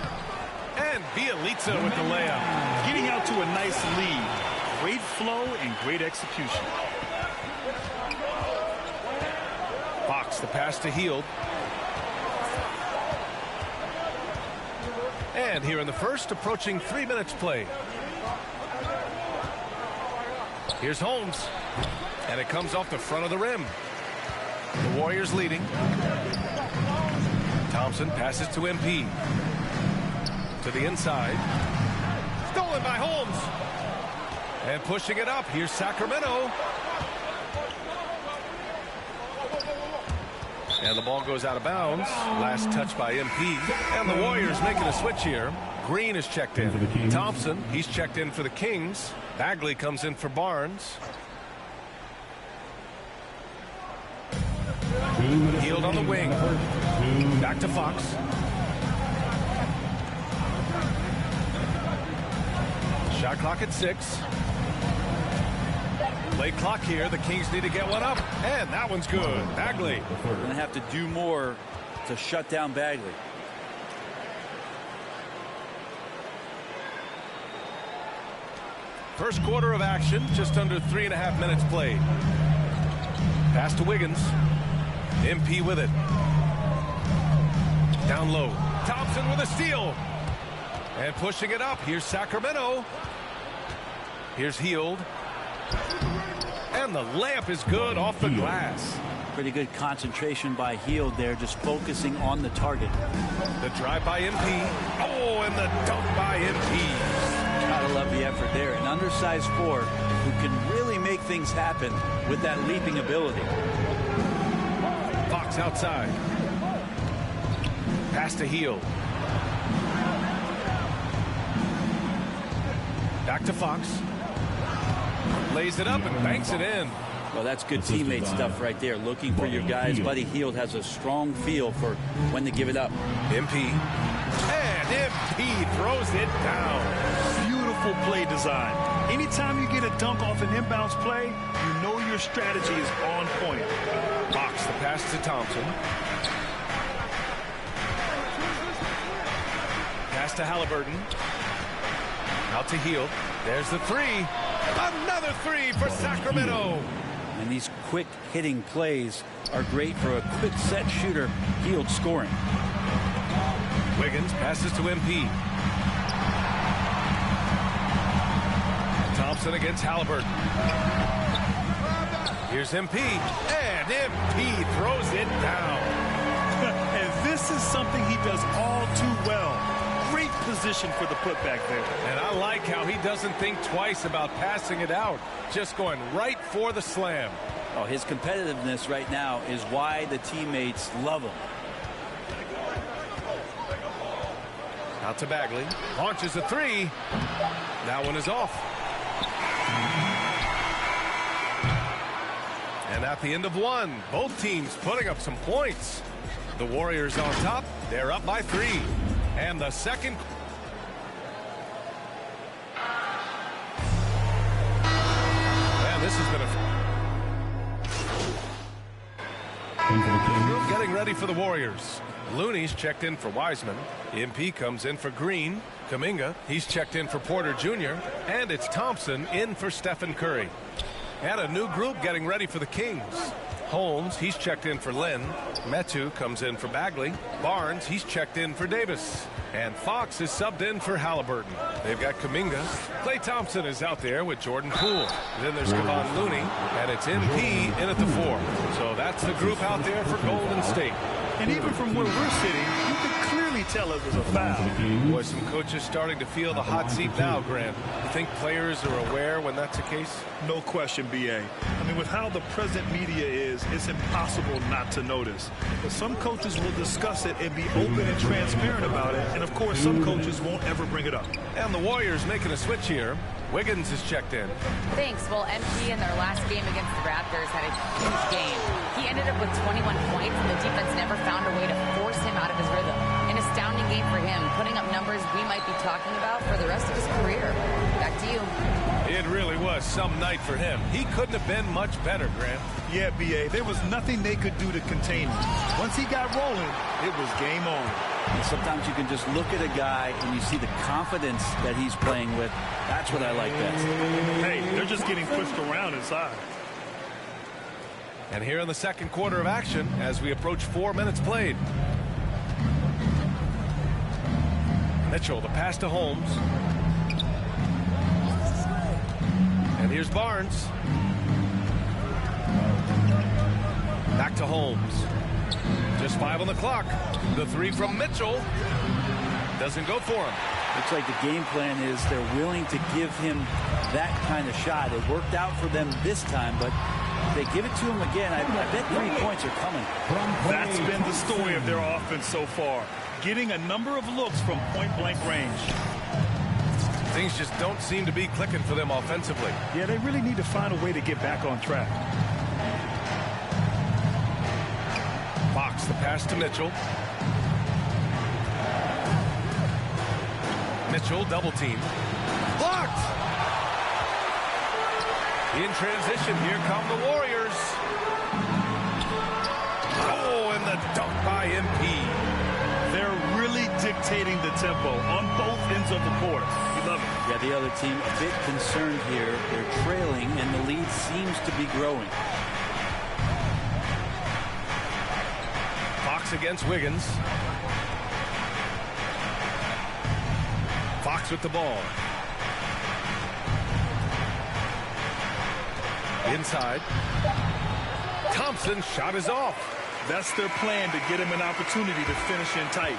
And Bjelica with the layup. Getting out to a nice lead. Great flow and great execution. Fox, the pass to Hield. And here in the first, approaching 3 minutes played. Here's Holmes. And it comes off the front of the rim. The Warriors leading. Thompson passes to MP. To the inside. Stolen by Holmes. And pushing it up. Here's Sacramento. And the ball goes out of bounds. Last touch by MP. And the Warriors making a switch here. Green is checked in. Thompson, he's checked in for the Kings. Bagley comes in for Barnes. Hield on the wing. Back to Fox. Shot clock at 6. Late clock here. The Kings need to get one up. And that one's good. Bagley. We're going to have to do more to shut down Bagley. First quarter of action. Just under 3.5 minutes played. Pass to Wiggins. MP with it. Down low. Thompson with a steal. And pushing it up. Here's Sacramento. Here's Hield. And the layup is good off the glass. Pretty good concentration by Hield there, just focusing on the target. The drive by MP. Oh, and the dunk by MP. Gotta love the effort there. An undersized forward who can really make things happen with that leaping ability. Fox outside. Pass to Hield. Back to Fox. Lays it up and banks it in. Well, that's good teammate stuff right there. Looking for your guys. Buddy Hield has a strong feel for when to give it up. MP. And MP throws it down. Beautiful play design. Anytime you get a dunk off an inbounds play, you know your strategy is on point. Fox, the pass to Thompson. Pass to Halliburton. Out to Hield. There's the three. Another three for Sacramento. And these quick hitting plays are great for a quick set shooter. Hield scoring. Wiggins passes to MP. Thompson against Halliburton. Here's MP. And MP throws it down. And this is something he does all too well. Great position for the putback there. And I like how he doesn't think twice about passing it out. Just going right for the slam. Oh, his competitiveness right now is why the teammates love him. Out to Bagley. Launches a three. That one is off. And at the end of one, both teams putting up some points. The Warriors on top. They're up by 3. And the second. Man, this has been a getting ready for the Warriors. Looney's checked in for Wiseman. MP comes in for Green. Kuminga, he's checked in for Porter Jr. And it's Thompson in for Stephen Curry. And a new group getting ready for the Kings. Holmes, he's checked in for Lynn. Metu comes in for Bagley. Barnes, he's checked in for Davis. And Fox is subbed in for Halliburton. They've got Kuminga. Klay Thompson is out there with Jordan Poole. Then there's Kevon Looney. And it's MP in at the 4. So that's the group out there for Golden State. And even from where we're sitting, you can clearly tell it was a foul. Boy, some coaches starting to feel the hot seat now, Grant. You think players are aware when that's the case? No question, B.A. I mean, with how the present media is, it's impossible not to notice. But some coaches will discuss it and be open and transparent about it. And, of course, some coaches won't ever bring it up. And the Warriors making a switch here. Wiggins is checked in. Thanks. Well, MP in their last game against the Raptors had a huge game. He ended up with 21 points, and the defense never found a way to force him out of his rhythm. An astounding game for him, putting up numbers we might be talking about for the rest of his career. Back to you. It really was some night for him. He couldn't have been much better, Grant. Yeah, B.A. There was nothing they could do to contain him. Once he got rolling, it was game on. And sometimes you can just look at a guy and you see the confidence that he's playing with. That's what I like best. Hey, they're just getting pushed around inside. And here in the second quarter of action, as we approach 4 minutes played. Mitchell, the pass to Holmes. And here's Barnes. Back to Holmes. Just 5 on the clock. The 3 from Mitchell doesn't go for him. Looks like the game plan is they're willing to give him that kind of shot. It worked out for them this time, but if they give it to him again, I bet 3 points are coming. That's been the story of their offense so far. Getting a number of looks from point-blank range. Things just don't seem to be clicking for them offensively. Yeah, they really need to find a way to get back on track. Fox, the pass to Mitchell. Mitchell, double team. Blocked! In transition, here come the Warriors. Oh, and the dunk by MP. They're really dictating the tempo on both ends of the court. We love it. Yeah, the other team a bit concerned here. They're trailing, and the lead seems to be growing. Fox against Wiggins. Fox with the ball. Inside. Thompson's shot is off. That's their plan, to get him an opportunity to finish in tight.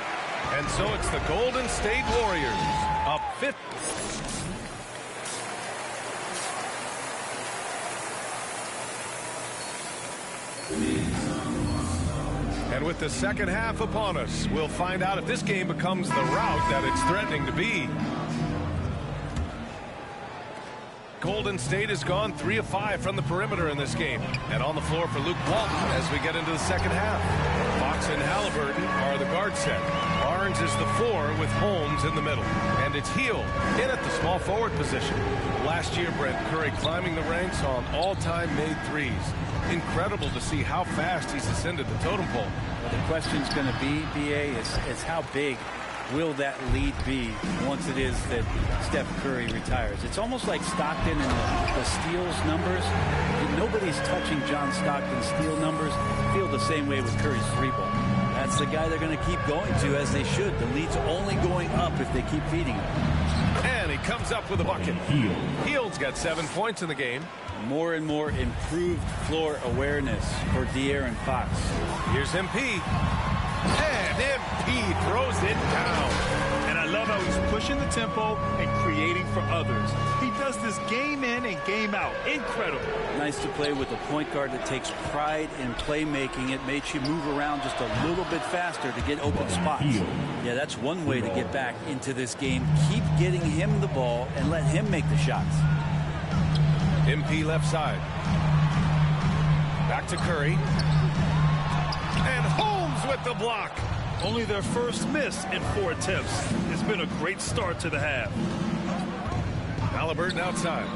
And so it's the Golden State Warriors up 50. And with the second half upon us, we'll find out if this game becomes the rout that it's threatening to be. Golden State has gone 3 of 5 from the perimeter in this game. And on the floor for Luke Walton as we get into the second half. Fox and Halliburton are the guard set. Barnes is the 4 with Holmes in the middle. And it's Hield in at the small forward position. Last year, Brent, Curry climbing the ranks on all-time made threes. Incredible to see how fast he's ascended the totem pole. Well, the question's going to be, BA, is how big will that lead be once it is that Steph Curry retires? It's almost like Stockton and the steals numbers. Nobody's touching John Stockton's steal numbers. I feel the same way with Curry's 3-ball. That's the guy they're going to keep going to, as they should. The lead's only going up if they keep feeding him. And he comes up with a bucket. Hield's got 7 points in the game. More and more improved floor awareness for De'Aaron Fox. Here's MP. And MP throws it down. And I love how he's pushing the tempo and creating for others. He does this game in and game out. Incredible. Nice to play with a point guard that takes pride in playmaking. It makes you move around just a little bit faster to get open spots. Yeah, that's one way to get back into this game. Keep getting him the ball and let him make the shots. MP left side. Back to Curry. And Holmes with the block. Only their first miss in 4 attempts. It's been a great start to the half. Halliburton outside.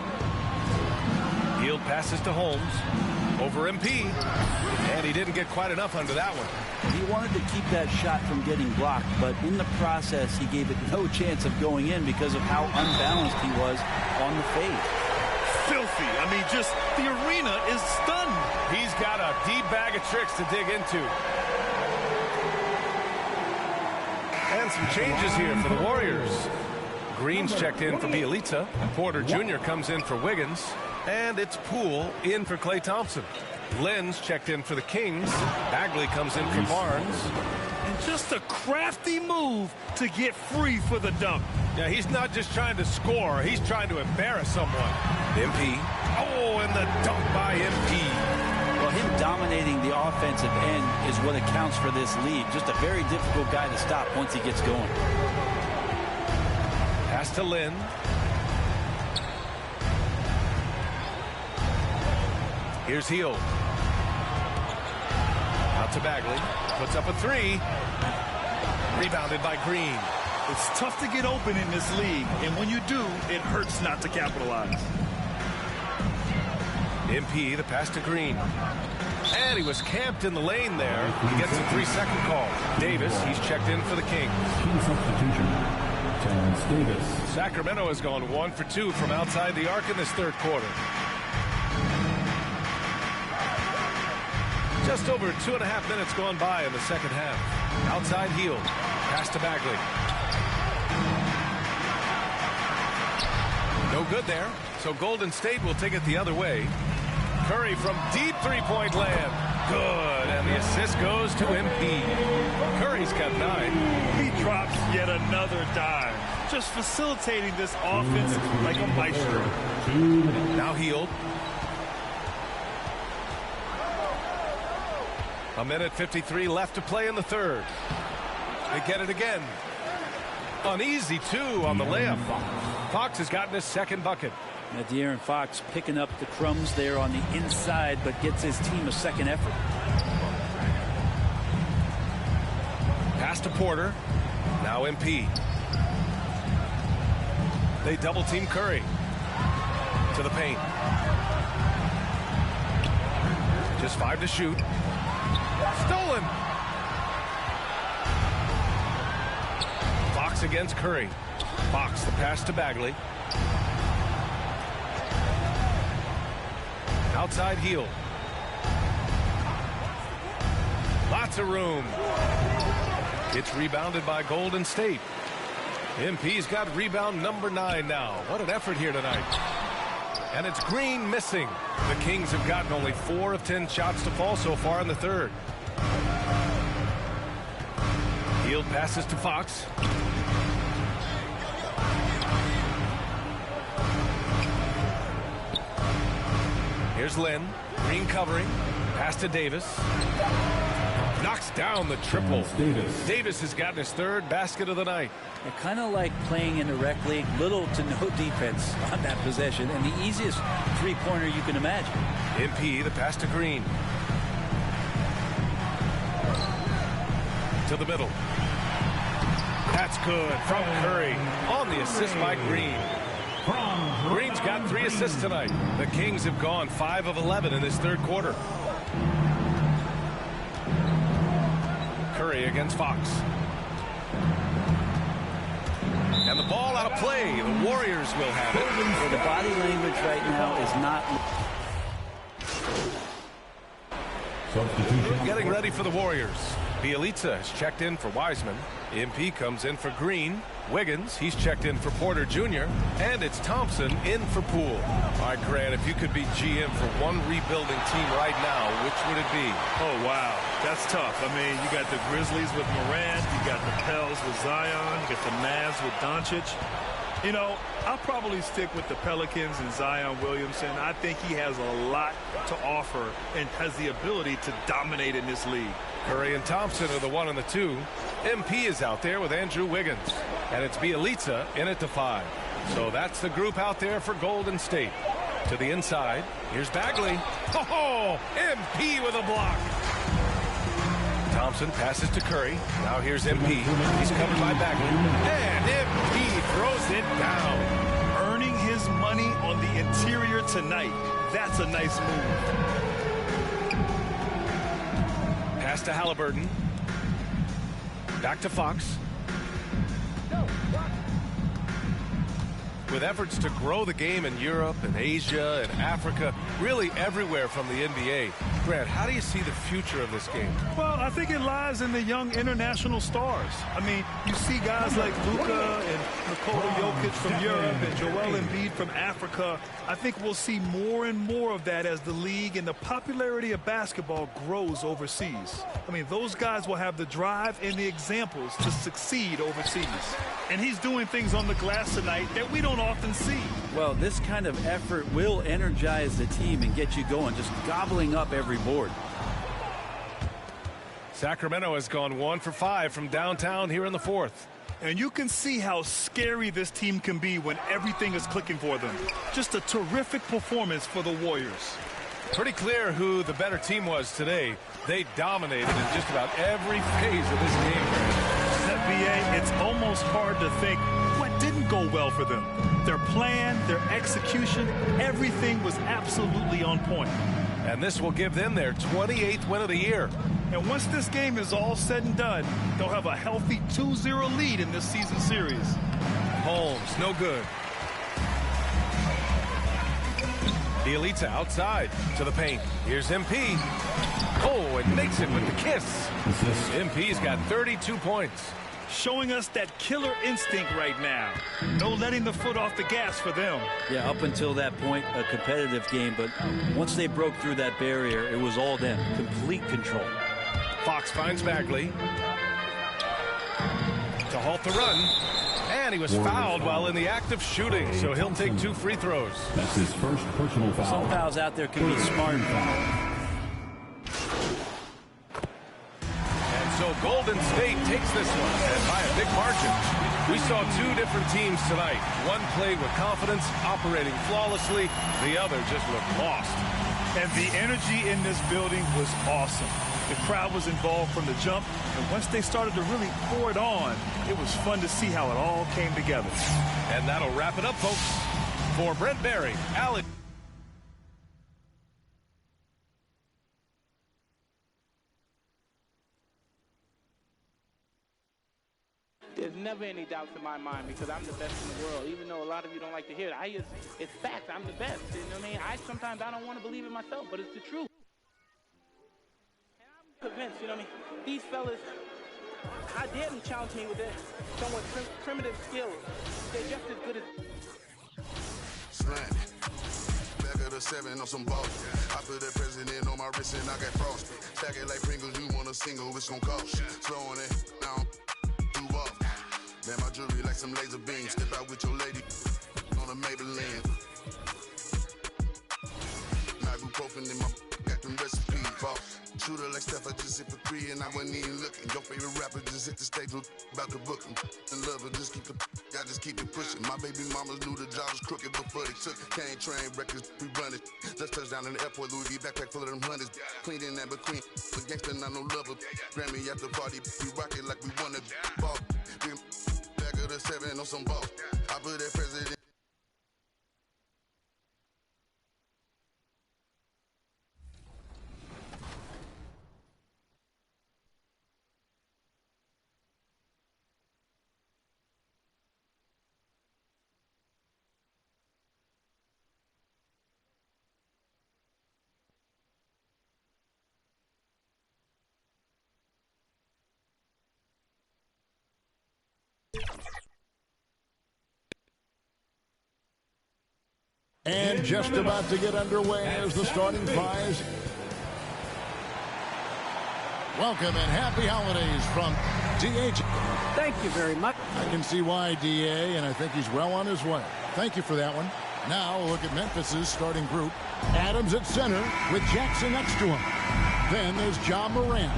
Hield passes to Holmes. Over MP. And he didn't get quite enough under that one. He wanted to keep that shot from getting blocked, but in the process, he gave it no chance of going in because of how unbalanced he was on the fade. Filthy. I mean, just the arena is stunned. He's got a deep bag of tricks to dig into. And some changes here for the Warriors. Green's checked in for Bielitsa. Porter Jr. comes in for Wiggins. And it's Poole in for Klay Thompson. Lenz checked in for the Kings. Bagley comes in for Barnes. And just a crafty move to get free for the dunk. Yeah, he's not just trying to score. He's trying to embarrass someone. MP. Oh, and the dunk by MP. Well, him dominating the offensive end is what accounts for this lead. Just a very difficult guy to stop once he gets going. Pass to Lynn. Here's Hield. Out to Bagley. Puts up a 3. Rebounded by Green. It's tough to get open in this league, and when you do, it hurts not to capitalize. MP, the pass to Green. And he was camped in the lane there. He gets a 3-second call. Davis, he's checked in for the Kings. Team substitution, Terrence Davis. Sacramento has gone 1 for 2 from outside the arc in this third quarter. Just over 2.5 minutes gone by in the second half. Outside Hield. Pass to Bagley. No good there. So Golden State will take it the other way. Curry from deep three-point land. Good. And the assist goes to MP. Curry's got 9. He drops yet another dime. Just facilitating this offense like a maestro. Now Hield. 1:53 left to play in the third. They get it again. An easy 2 on the layup. Fox has gotten his second bucket. Now De'Aaron Fox picking up the crumbs there on the inside, but gets his team a second effort. Pass to Porter. Now MP. They double team Curry. To the paint. Just 5 to shoot. Stolen. Fox against Curry. Fox, the pass to Bagley. Outside Hield. Lots of room. It's rebounded by Golden State. MP's got rebound number 9 now. What an effort here tonight. And it's Green missing. The Kings have gotten only 4 of 10 shots to fall so far in the third. Hield passes to Fox. Here's Lynn. Green covering. Pass to Davis. Knocks down the triple. Davis has gotten his 3rd basket of the night. They're kind of like playing in the rec league, little to no defense on that possession, and the easiest three-pointer you can imagine. MP, the pass to Green. To the middle. That's good from Curry on the assist by Green. Green's got 3 assists tonight. The Kings have gone 5 of 11 in this third quarter. Curry against Fox. And the ball out of play. The Warriors will have it. So the body language right now is not... Getting ready for the Warriors. Bielitsa has checked in for Wiseman. MP comes in for Green. Wiggins, he's checked in for Porter Jr. And it's Thompson in for Poole. All right, Grant, if you could be GM for one rebuilding team right now, which would it be? Oh, wow. That's tough. I mean, you got the Grizzlies with Morant. You got the Pels with Zion. You got the Mavs with Doncic. You know, I'll probably stick with the Pelicans and Zion Williamson. I think he has a lot to offer and has the ability to dominate in this league. Curry and Thompson are the 1 and the 2. MP is out there with Andrew Wiggins. And it's Bielitsa in at the 5. So that's the group out there for Golden State. To the inside, here's Bagley. Oh, MP with a block. Thompson passes to Curry. Now here's MP. He's covered by Bagley. And MP throws it down. Earning his money on the interior tonight. That's a nice move. Pass to Halliburton. Back to Fox. With efforts to grow the game in Europe and Asia and Africa, really everywhere from the NBA. Grant, how do you see the future of this game? Well, I think it lies in the young international stars. I mean, you see guys like Luka and Nikola Jokic from Europe and Joel Embiid from Africa. I think we'll see more and more of that as the league and the popularity of basketball grows overseas. I mean, those guys will have the drive and the examples to succeed overseas. And he's doing things on the glass tonight that we don't often see. Well, this kind of effort will energize the team and get you going, just gobbling up every board. Sacramento has gone 1 for 5 from downtown here in the 4th. And you can see how scary this team can be when everything is clicking for them. Just a terrific performance for the Warriors. Pretty clear who the better team was today. They dominated in just about every phase of this game. BA, it's almost hard to think what didn't go well for them. Their plan, their execution, everything was absolutely on point. And this will give them their 28th win of the year. And once this game is all said and done, they'll have a healthy 2-0 lead in this season series. Holmes, no good. Bielitsa outside to the paint. Here's MP. Oh, and makes it with the kiss. MP's got 32 points. Showing us that killer instinct right now. No letting the foot off the gas for them. Yeah, up until that point, a competitive game. But once they broke through that barrier, it was all them. Complete control. Fox finds Bagley. To halt the run. And he was fouled while in the act of shooting, so he'll take 2 free throws. That's his first personal foul. Some fouls out there can be smart. And so Golden State takes this one, and by a big margin. We saw 2 different teams tonight. One played with confidence, operating flawlessly. The other just looked lost. And the energy in this building was awesome. The crowd was involved from the jump, and once they started to really pour it on, it was fun to see how it all came together. And that'll wrap it up, folks. For Brent Barry, Alex. There's never any doubts in my mind because I'm the best in the world. Even though a lot of you don't like to hear it, it's fact. I'm the best. You know what I mean? Sometimes I don't want to believe it myself, but it's the truth. And I'm convinced, you know what I mean? These fellas, I dare them challenge me with their somewhat primitive skills. They're just as good as... Slam. 7 on some balls. I put that president on my wrist and I got frosty. Stack it like Pringles, you want a single, it's gon' cost. Slowing it down, do off. Man, my jewelry like some laser beams. Step out with your lady on a Maybelline. Ibuprofen in my got them recipes. Boss. Shooter like Steph, I just hit for 3 and I wasn't even looking. Your favorite rapper just hit the stage about to book him. And love her, just keep it pushing. My baby mamas knew the job was crooked before they took it. Can't train records, we run it. Just touchdown in the airport, Louis V backpack full of them hundreds. Clean in that between, but gangsta not no lover. Grammy after party, we rock it like we wanna ball. Back of the 7 on some ball. I put that president. And just about to get underway as the starting fives. Welcome and happy holidays from DH. Thank you very much. I can see why, DA, and I think he's well on his way. Thank you for that one. Now we'll look at Memphis's starting group. Adams at center with Jackson next to him. Then there's Ja Morant.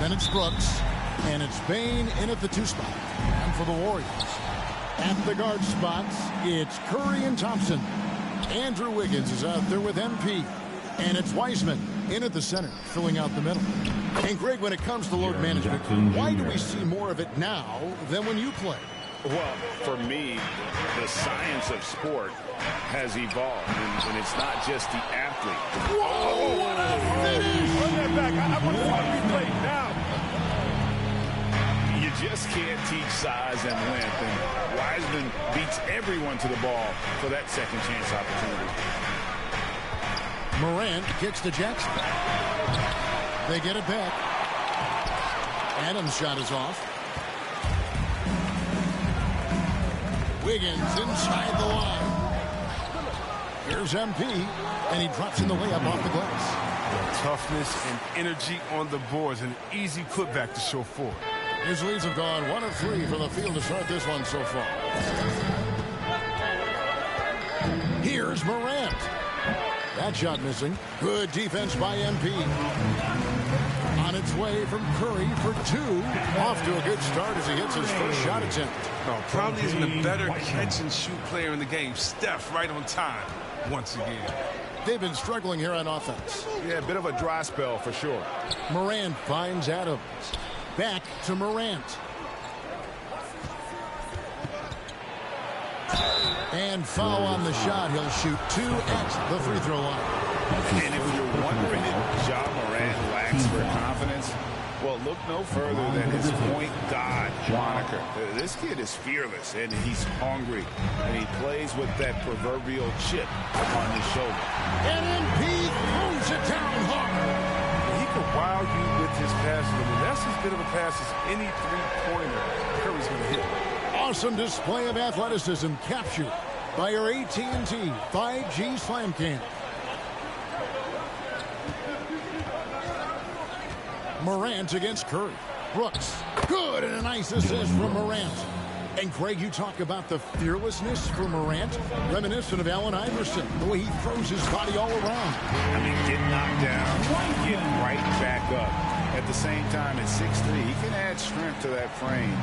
Then it's Brooks. And it's Bane in at the 2 spot. And for the Warriors, at the guard spots, it's Curry and Thompson. Andrew Wiggins is out there with MP. And it's Wiseman in at the center, filling out the middle. And Greg, when it comes to load management, why do we see more of it now than when you play? Well, for me, the science of sport has evolved, and it's not just the athlete. Whoa, what a finish! Run that back. I want to replay now. You just can't teach size and length, and Wiseman beats everyone to the ball for that second chance opportunity. Morant kicks to Jackson. They get it back. Adams' shot is off. Wiggins inside the line. Here's MP, and he drops in the layup off the glass. Toughness and energy on the boards, an easy putback to show forward. His leads have gone 1 of 3 from the field to start this one so far. Here's Morant. That shot missing. Good defense by MP. On its way from Curry for 2. Off to a good start as he hits his first shot attempt. No, probably isn't a better catch-and-shoot player in the game. Steph right on time once again. They've been struggling here on offense. Yeah, a bit of a dry spell for sure. Morant finds Adams. Back to Morant. And foul on the shot. He'll shoot 2 at the free throw line. And if you're wondering if Ja Morant lacks for confidence, well, look no further than his point guard moniker. This kid is fearless, and he's hungry, and he plays with that proverbial chip on his shoulder. And MP throws it down hard. He can wow you with his passes. I mean, that's as good of a pass as any three-pointer Curry's going to hit. Awesome display of athleticism captured by your AT&T 5G Slam Cam. Morant against Curry. Brooks. Good, and a nice assist from Morant. And Craig, you talk about the fearlessness for Morant, reminiscent of Allen Iverson, the way he throws his body all around. I mean, get knocked down, get right back up. At the same time, at 6'3", he can add strength to that frame.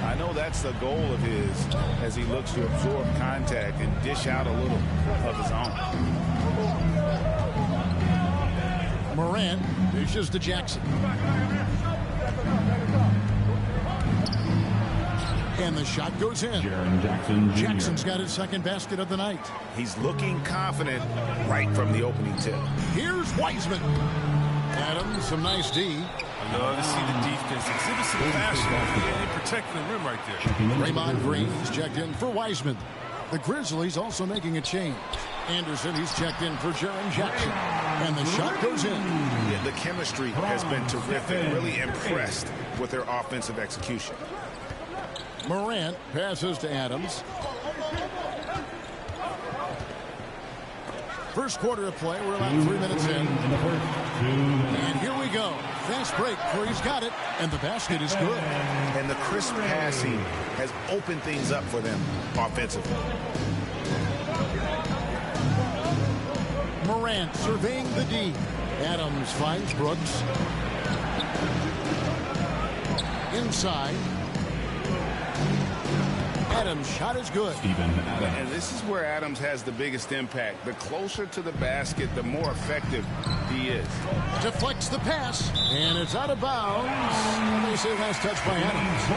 I know that's the goal of his as he looks to absorb contact and dish out a little of his own. Morant dishes to Jackson. And the shot goes in. Jackson's got his second basket of the night. He's looking confident right from the opening tip. Here's Wiseman. Adams, some nice D. I love to see the defense exhibit some passion. They're protecting the rim right there. Raymond Green's checked in for Wiseman. The Grizzlies also making a change. Anderson, he's checked in for Jaren Jackson. And the shot goes in. Yeah, the chemistry has been terrific. Really impressed with their offensive execution. Morant passes to Adams. First quarter of play. We're about 3 minutes in. And here we go. Fast break. Curry's got it. And the basket is good. And the crisp passing has opened things up for them offensively. Morant surveying the D. Adams finds Brooks. Inside. Adams' shot is good. And this is where Adams has the biggest impact. The closer to the basket, the more effective he is. Deflects the pass, and it's out of bounds. They say last touch by Adams.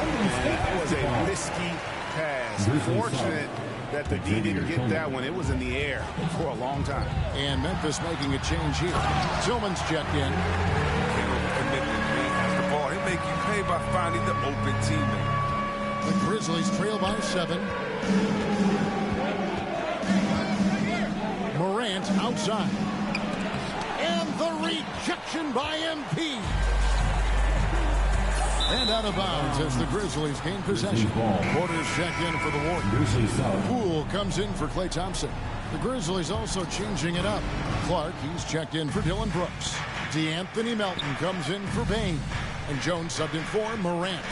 That was a risky pass. Fortunate that the D didn't get that one. It was in the air for a long time. And Memphis making a change here. Tillman's checked in. The ball, he'll make you pay by finding the open teammate. The Grizzlies trail by 7. Morant outside. And the rejection by MP. And out of bounds as the Grizzlies gain possession. Porter's checked in for the Warriors. Poole comes in for Klay Thompson. The Grizzlies also changing it up. Clark, he's checked in for Dylan Brooks. DeAnthony Melton comes in for Bain. And Jones subbed in for Morant.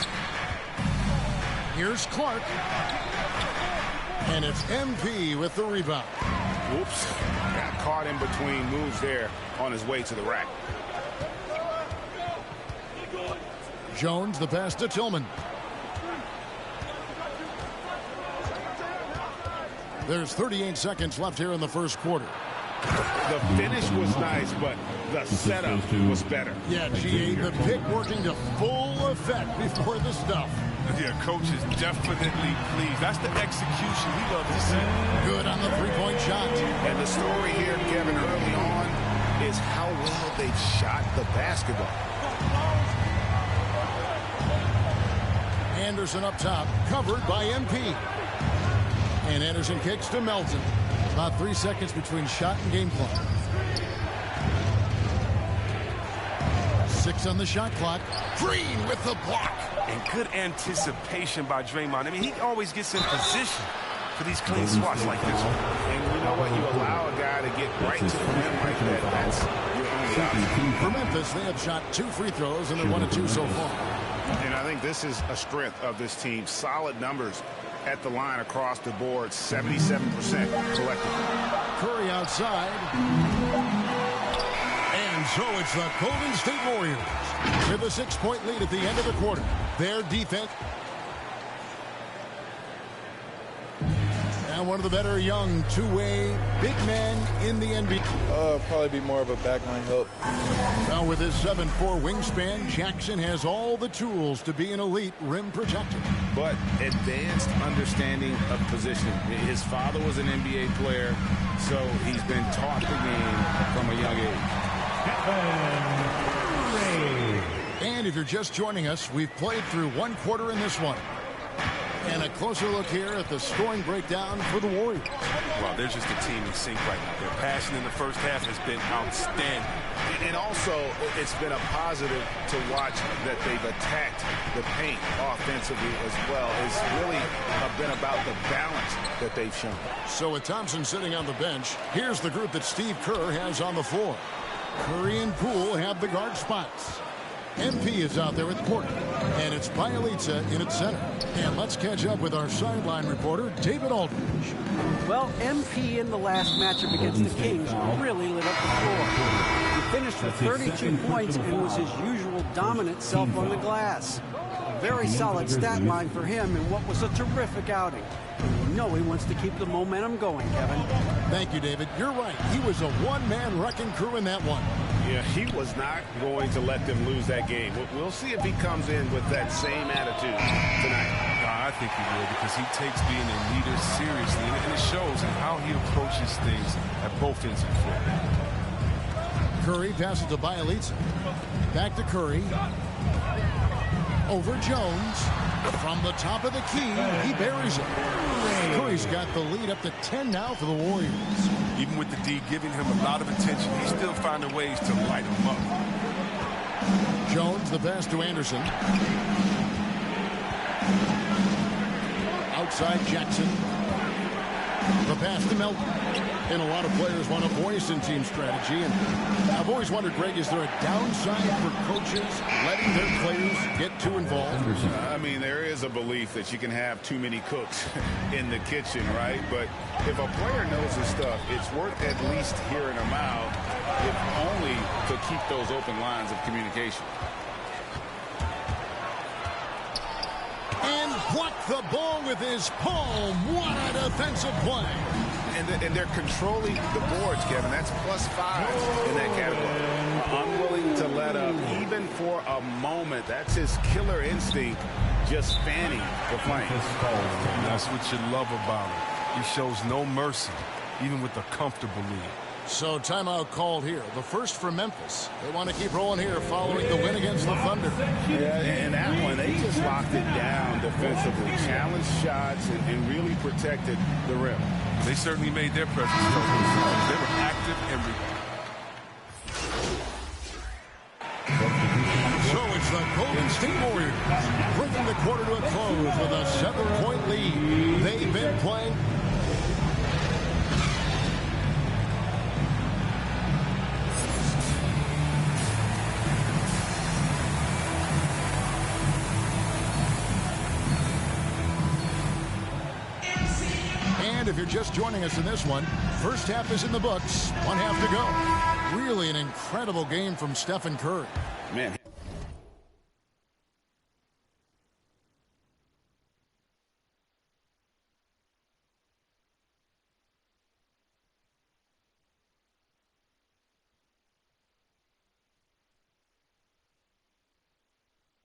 Here's Clark. And it's MP with the rebound. Whoops. Got caught in between moves there on his way to the rack. Jones, the pass to Tillman. There's 38 seconds left here in the first quarter. The finish was nice, but the setup was better. Yeah, GA, the pick working to full effect before the stuff. Yeah, coach is definitely pleased. That's the execution he loves to see. Good on the three-point shot. And the story here, Kevin, early on is how well they've shot the basketball. Anderson up top, covered by MP. And Anderson kicks to Melton. About 3 seconds between shot and game clock. 6 on the shot clock. Green with the block. And good anticipation by Draymond. I mean, he always gets in position for these clean swats like this one. And you know what? You allow a guy to get right to the rim like that. That's your only option. For Memphis, they have shot 2 free throws, and they're 1 of 2 so far. And I think this is a strength of this team. Solid numbers at the line across the board. 77% collectively. Curry outside. And so it's the Golden State Warriors with a 6-point lead at the end of the quarter. Their defense. And one of the better young two-way big men in the NBA. Probably be more of a backline help. Now with his 7'4" wingspan, Jackson has all the tools to be an elite rim protector. But advanced understanding of position. His father was an NBA player, so he's been taught the game from a young age. And if you're just joining us, we've played through 1 quarter in this one. And a closer look here at the scoring breakdown for the Warriors. Well, they're just a team in sync right now. Their passion in the first half has been outstanding. And also, it's been a positive to watch that they've attacked the paint offensively as well. It's really been about the balance that they've shown. So with Thompson sitting on the bench, here's the group that Steve Kerr has on the floor. Curry and Poole have the guard spots. MP is out there with Porter, and it's Bielitsa in at center. And let's catch up with our sideline reporter, David Aldridge. Well, MP in the last matchup against the Kings really lit up the floor. He finished with 32 points and was his usual dominant self on the glass. Very solid stat line for him in what was a terrific outing. You know he wants to keep the momentum going, Kevin. Thank you, David. You're right. He was a one-man wrecking crew in that one. Yeah, he was not going to let them lose that game. We'll see if he comes in with that same attitude tonight. I think he will, because he takes being a leader seriously, and it shows in how he approaches things at both ends of the floor. Curry passes to Bielitsa. Back to Curry. Over Jones. From the top of the key, he buries it. Curry's got the lead up to 10 now for the Warriors. Even with the D giving him a lot of attention, he's still finding ways to light him up. Jones, the pass to Anderson. Outside Jackson. The pass to Melton. And a lot of players want a voice in team strategy. And I've always wondered, Greg, is there a downside for coaches letting their players get too involved? I mean, there is a belief that you can have too many cooks in the kitchen, right? But if a player knows his stuff, it's worth at least hearing him out, if only to keep those open lines of communication. And blocked the ball with his palm. What a defensive play. And they're controlling the boards, Kevin. That's +5 in that category. Unwilling to let up, even for a moment. That's his killer instinct, just fanning the flank. That's what you love about him. He shows no mercy, even with a comfortable lead. So timeout called here. The first for Memphis. They want to keep rolling here following the win against the Thunder. Yeah, and that one, they just locked it down defensively. Challenged shots and really protected the rim. They certainly made their presence felt. They were active and So it's the Golden State Warriors bringing the quarter to a close with a 7-point lead. They've been playing. And if you're just joining us in this one, first half is in the books. 1 half to go. Really an incredible game from Stephen Curry. Man.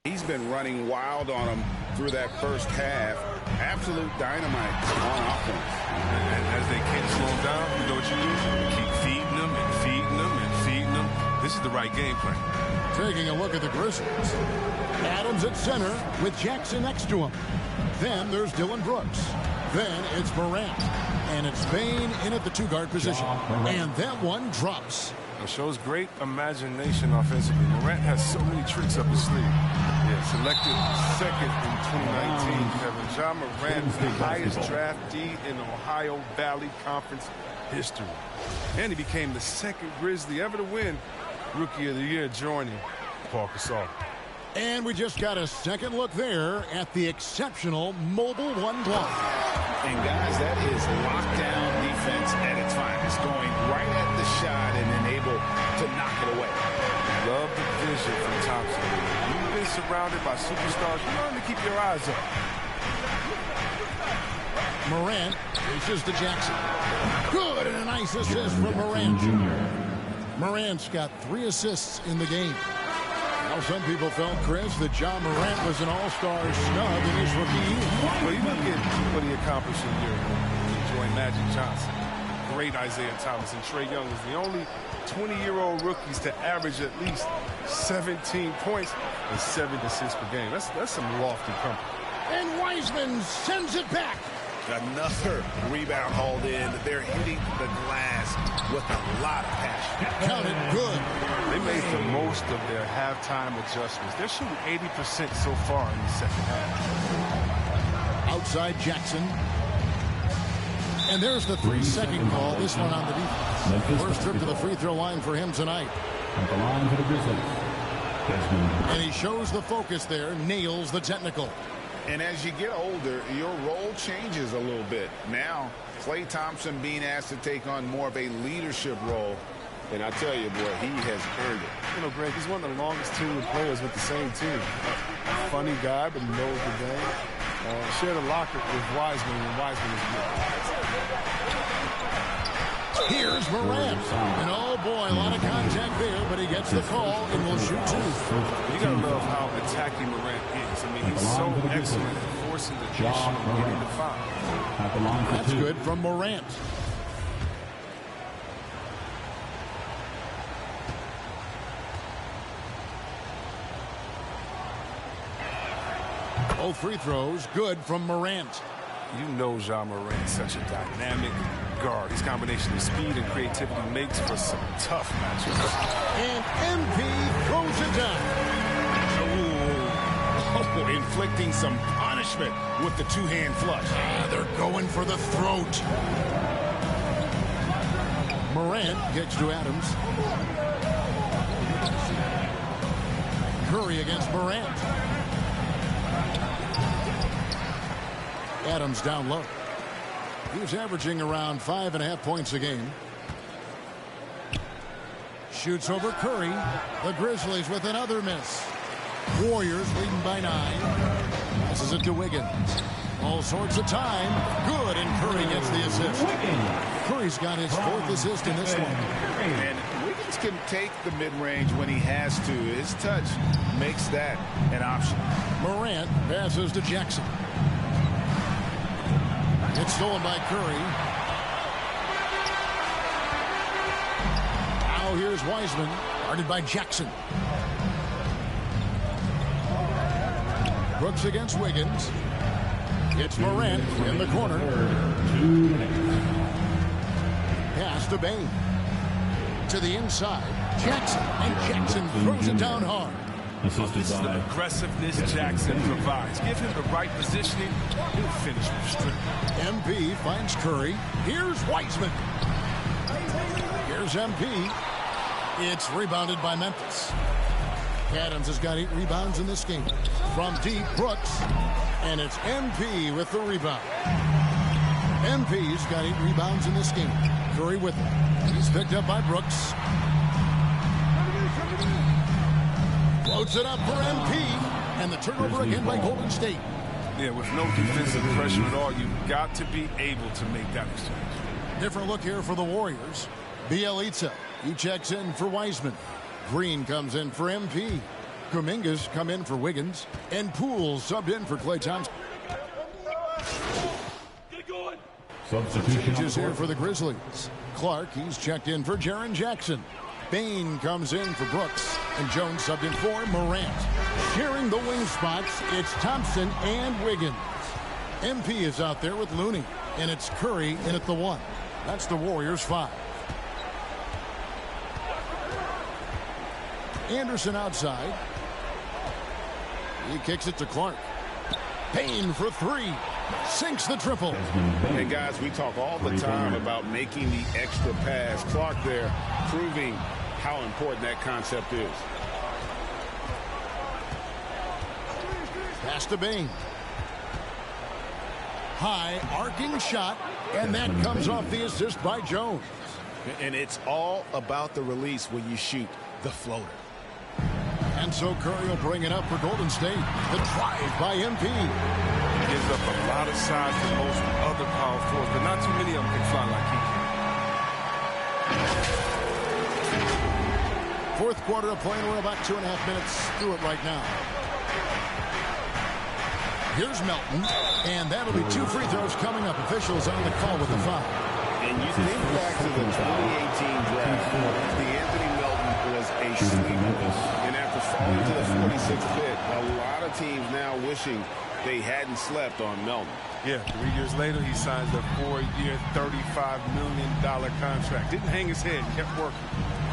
He's been running wild on him through that first half. Absolute dynamite on offense. And as they can't slow him down, you know what you do? You keep feeding them and feeding them and feeding them. This is the right game plan. Taking a look at the Grizzlies. Adams at center with Jackson next to him. Then there's Dylan Brooks. Then it's Morant. And it's Bane in at the two-guard position. And that one drops. It shows great imagination offensively. Morant has so many tricks up his sleeve. Yeah, selected second in 2019, Kevin. Ja Morant is the highest draftee in Ohio Valley Conference history. And he became the second Grizzly ever to win Rookie of the Year, joining Paul Gasol. And we just got a second look there at the exceptional mobile one block. And guys, that is lockdown defense at its finest, going right at the shot and then able to knock it away. Love the vision from Thompson. You've been surrounded by superstars. You learn to keep your eyes up. Morant reaches to Jackson. Good, and a nice assist from Morant. Morant's got 3 assists in the game. Now, some people felt, Chris, that Ja Morant was an all-star snub in his rookie year. Well, you look at what he accomplished in year one. Enjoying Magic Johnson, great Isaiah Thomas, and Trae Young is the only 20-year-old rookies to average at least 17 points and 7 assists per game. That's some lofty company. And Wiseman sends it back. Another rebound hauled in. They're hitting the glass with a lot of passion. Counted good. They made the most of their halftime adjustments. They're shooting 80% so far in the second half. Outside Jackson. And there's the 3-second call. This one on the defense. First trip to the free throw line for him tonight. At the line for the Grizzlies, Desmond. And he shows the focus there. Nails the technical. And as you get older, your role changes a little bit. Now, Klay Thompson being asked to take on more of a leadership role. And I tell you, boy, he has earned it. You know, Greg, he's one of the longest tenured players with the same team. Funny guy, but he knows the game. Shared a locker with Wiseman when Wiseman was good. Here's Morant. And oh boy, a lot of contact there, but he gets the call and will shoot 2. You gotta love how attacking Morant is. I mean, he's so excellent at forcing the issue and getting the foul. That's good from Morant. Both free throws good from Morant. You know Ja Morant's such a dynamic guard. His combination of speed and creativity makes for some tough matchups. And MP throws it down. Oh, inflicting some punishment punishment with the two-hand flush. They're going for the throat. Morant gets to Adams. Curry against Morant. Adams down low. He's averaging around 5.5 points a game. Shoots over Curry. The Grizzlies with another miss. Warriors leading by 9. Passes it to Wiggins. All sorts of time. Good, and Curry gets the assist. Curry's got his 4th assist in this one. And Wiggins can take the mid-range when he has to. His touch makes that an option. Morant passes to Jackson. It's stolen by Curry. Now here's Wiseman, guarded by Jackson. Brooks against Wiggins. It's Morant in the corner. Pass to Bane. To the inside. Jackson. And Jackson throws it down hard. This is the aggressiveness Jackson provides. Give him the right positioning. He'll finish with strength. MP finds Curry. Here's Wiseman. Here's MP. It's rebounded by Memphis. Adams has got 8 rebounds in this game. From deep, Brooks. And it's MP with the rebound. MP's got 8 rebounds in this game. Curry with him. He's picked up by Brooks. Floats it up for MP. And the turnover again by Golden State. Yeah, with no defensive pressure at all, you've got to be able to make that exchange. Different look here for the Warriors. Bielitsa. He checks in for Wiseman. Green comes in for MP. Kuminga's come in for Wiggins. And Poole subbed in for Klay Thompson. Changes here for the Grizzlies. Clark, he's checked in for Jaren Jackson. Bane comes in for Brooks. And Jones subbed in for Morant. Sharing the wing spots, it's Thompson and Wiggins. MP is out there with Looney. And it's Curry in at the 1. That's the Warriors' 5. Anderson outside. He kicks it to Clark. Payne for 3. Sinks the triple. Hey, guys, we talk all the time about making the extra pass. Clark there proving how important that concept is. Pass to Bane. High arcing shot, and that comes off the assist by Jones. And it's all about the release when you shoot the floater. And so Curry will bring it up for Golden State. The drive by MP. He gives up a lot of size to most other power forwards, but not too many of them can fly like he can. 4th quarter of play, and we're about 2.5 minutes through it right now. Here's Melton, and that'll be 2 free throws coming up. Officials on the call with the foul. And you think back to the 2018 draft, the Anthony Melton was a sleeper. And after falling to the 46th pick, a lot of teams now wishing they hadn't slept on Melton. Yeah, 3 years later, he signs a 4-year, $35 million contract. Didn't hang his head, kept working,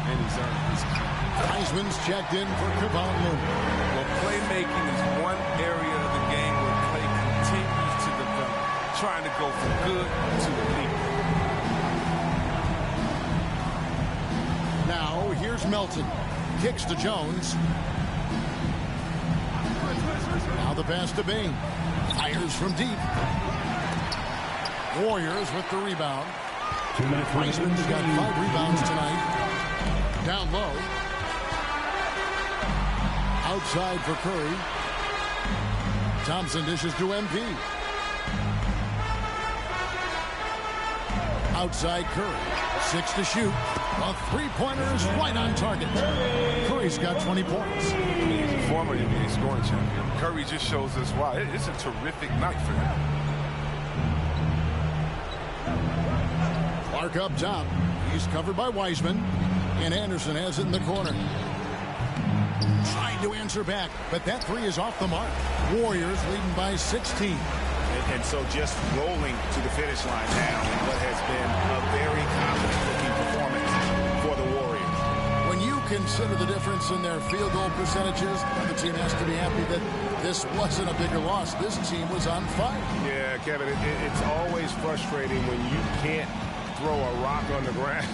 and he's earned his keep. Wiseman's checked in for Kevon Looney. Well, playmaking is one area of the game where Klay continues to develop, trying to go from good to elite. Now, here's Melton. Kicks to Jones. Now the pass to Bane. Fires from deep. Warriors with the rebound. Wiseman's got 5 rebounds tonight. Down low. Outside for Curry. Thompson dishes to MP. Outside Curry. 6 to shoot. A 3-pointer is right on target. Curry's got 20 points. He's a former NBA scoring champion. Curry just shows us why. It's a terrific night for him. Clark up top. He's covered by Wiseman. And Anderson has it in the corner. Trying to answer back, but that 3 is off the mark. Warriors leading by 16. And so just rolling to the finish line now in what has been a very confident-looking performance for the Warriors. When you can consider the difference in their field goal percentages, the team has to be happy that this wasn't a bigger loss. This team was on fire. Yeah, Kevin, it's always frustrating when you can't throw a rock on the ground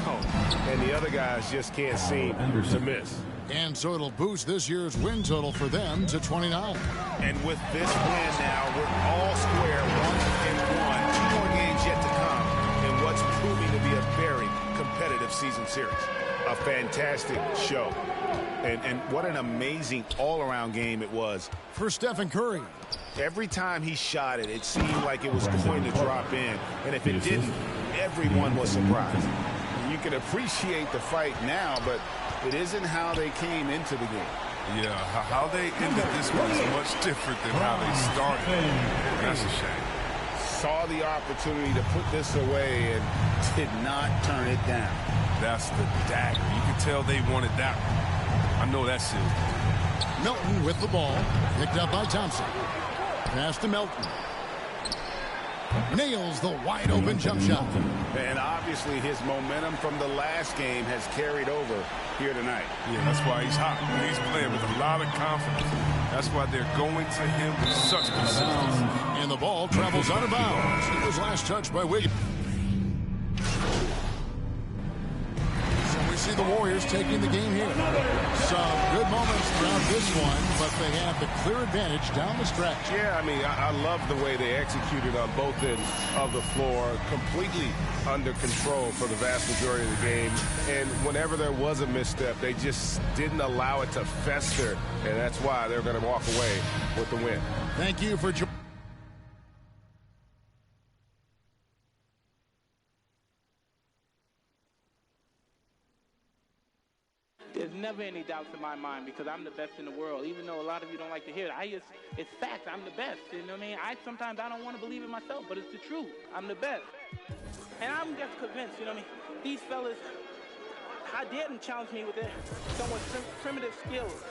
and the other guys just can't seem to miss. And so it'll boost this year's win total for them to 29. And with this win now, we're all square, 1-1. 2 more games yet to come in what's proving to be a very competitive season series. A fantastic show. And what an amazing all-around game it was. For Stephen Curry. Every time he shot it, it seemed like it was going to drop in. And if it didn't, everyone was surprised. You can appreciate the fight now, but it isn't how they came into the game. Yeah, how they ended this one is much different than how they started. That's a shame. Saw the opportunity to put this away and did not turn it down. That's the dagger. You can tell they wanted that one. I know that's it. Melton with the ball. Picked up by Thompson. Pass to Melton. Nails the wide open jump shot. And obviously his momentum from the last game has carried over here tonight. Yeah, that's why he's hot. He's playing with a lot of confidence. That's why they're going to him with such consistency. And the ball travels out of bounds. It was last touched by Wiggins. So we see the Warriors taking the game here. Some good moments throughout this one, but they have the clear advantage down the stretch. Yeah, I mean, I love the way they executed on both ends of the floor, completely under control for the vast majority of the game. And whenever there was a misstep, they just didn't allow it to fester, and that's why they're going to walk away with the win. Thank you for joining. There's never any doubts in my mind because I'm the best in the world. Even though a lot of you don't like to hear it, it's facts. I'm the best. You know what I mean? Sometimes I don't want to believe it myself, but it's the truth. I'm the best. And I'm just convinced, you know what I mean? These fellas, how dare them challenge me with their somewhat primitive skills.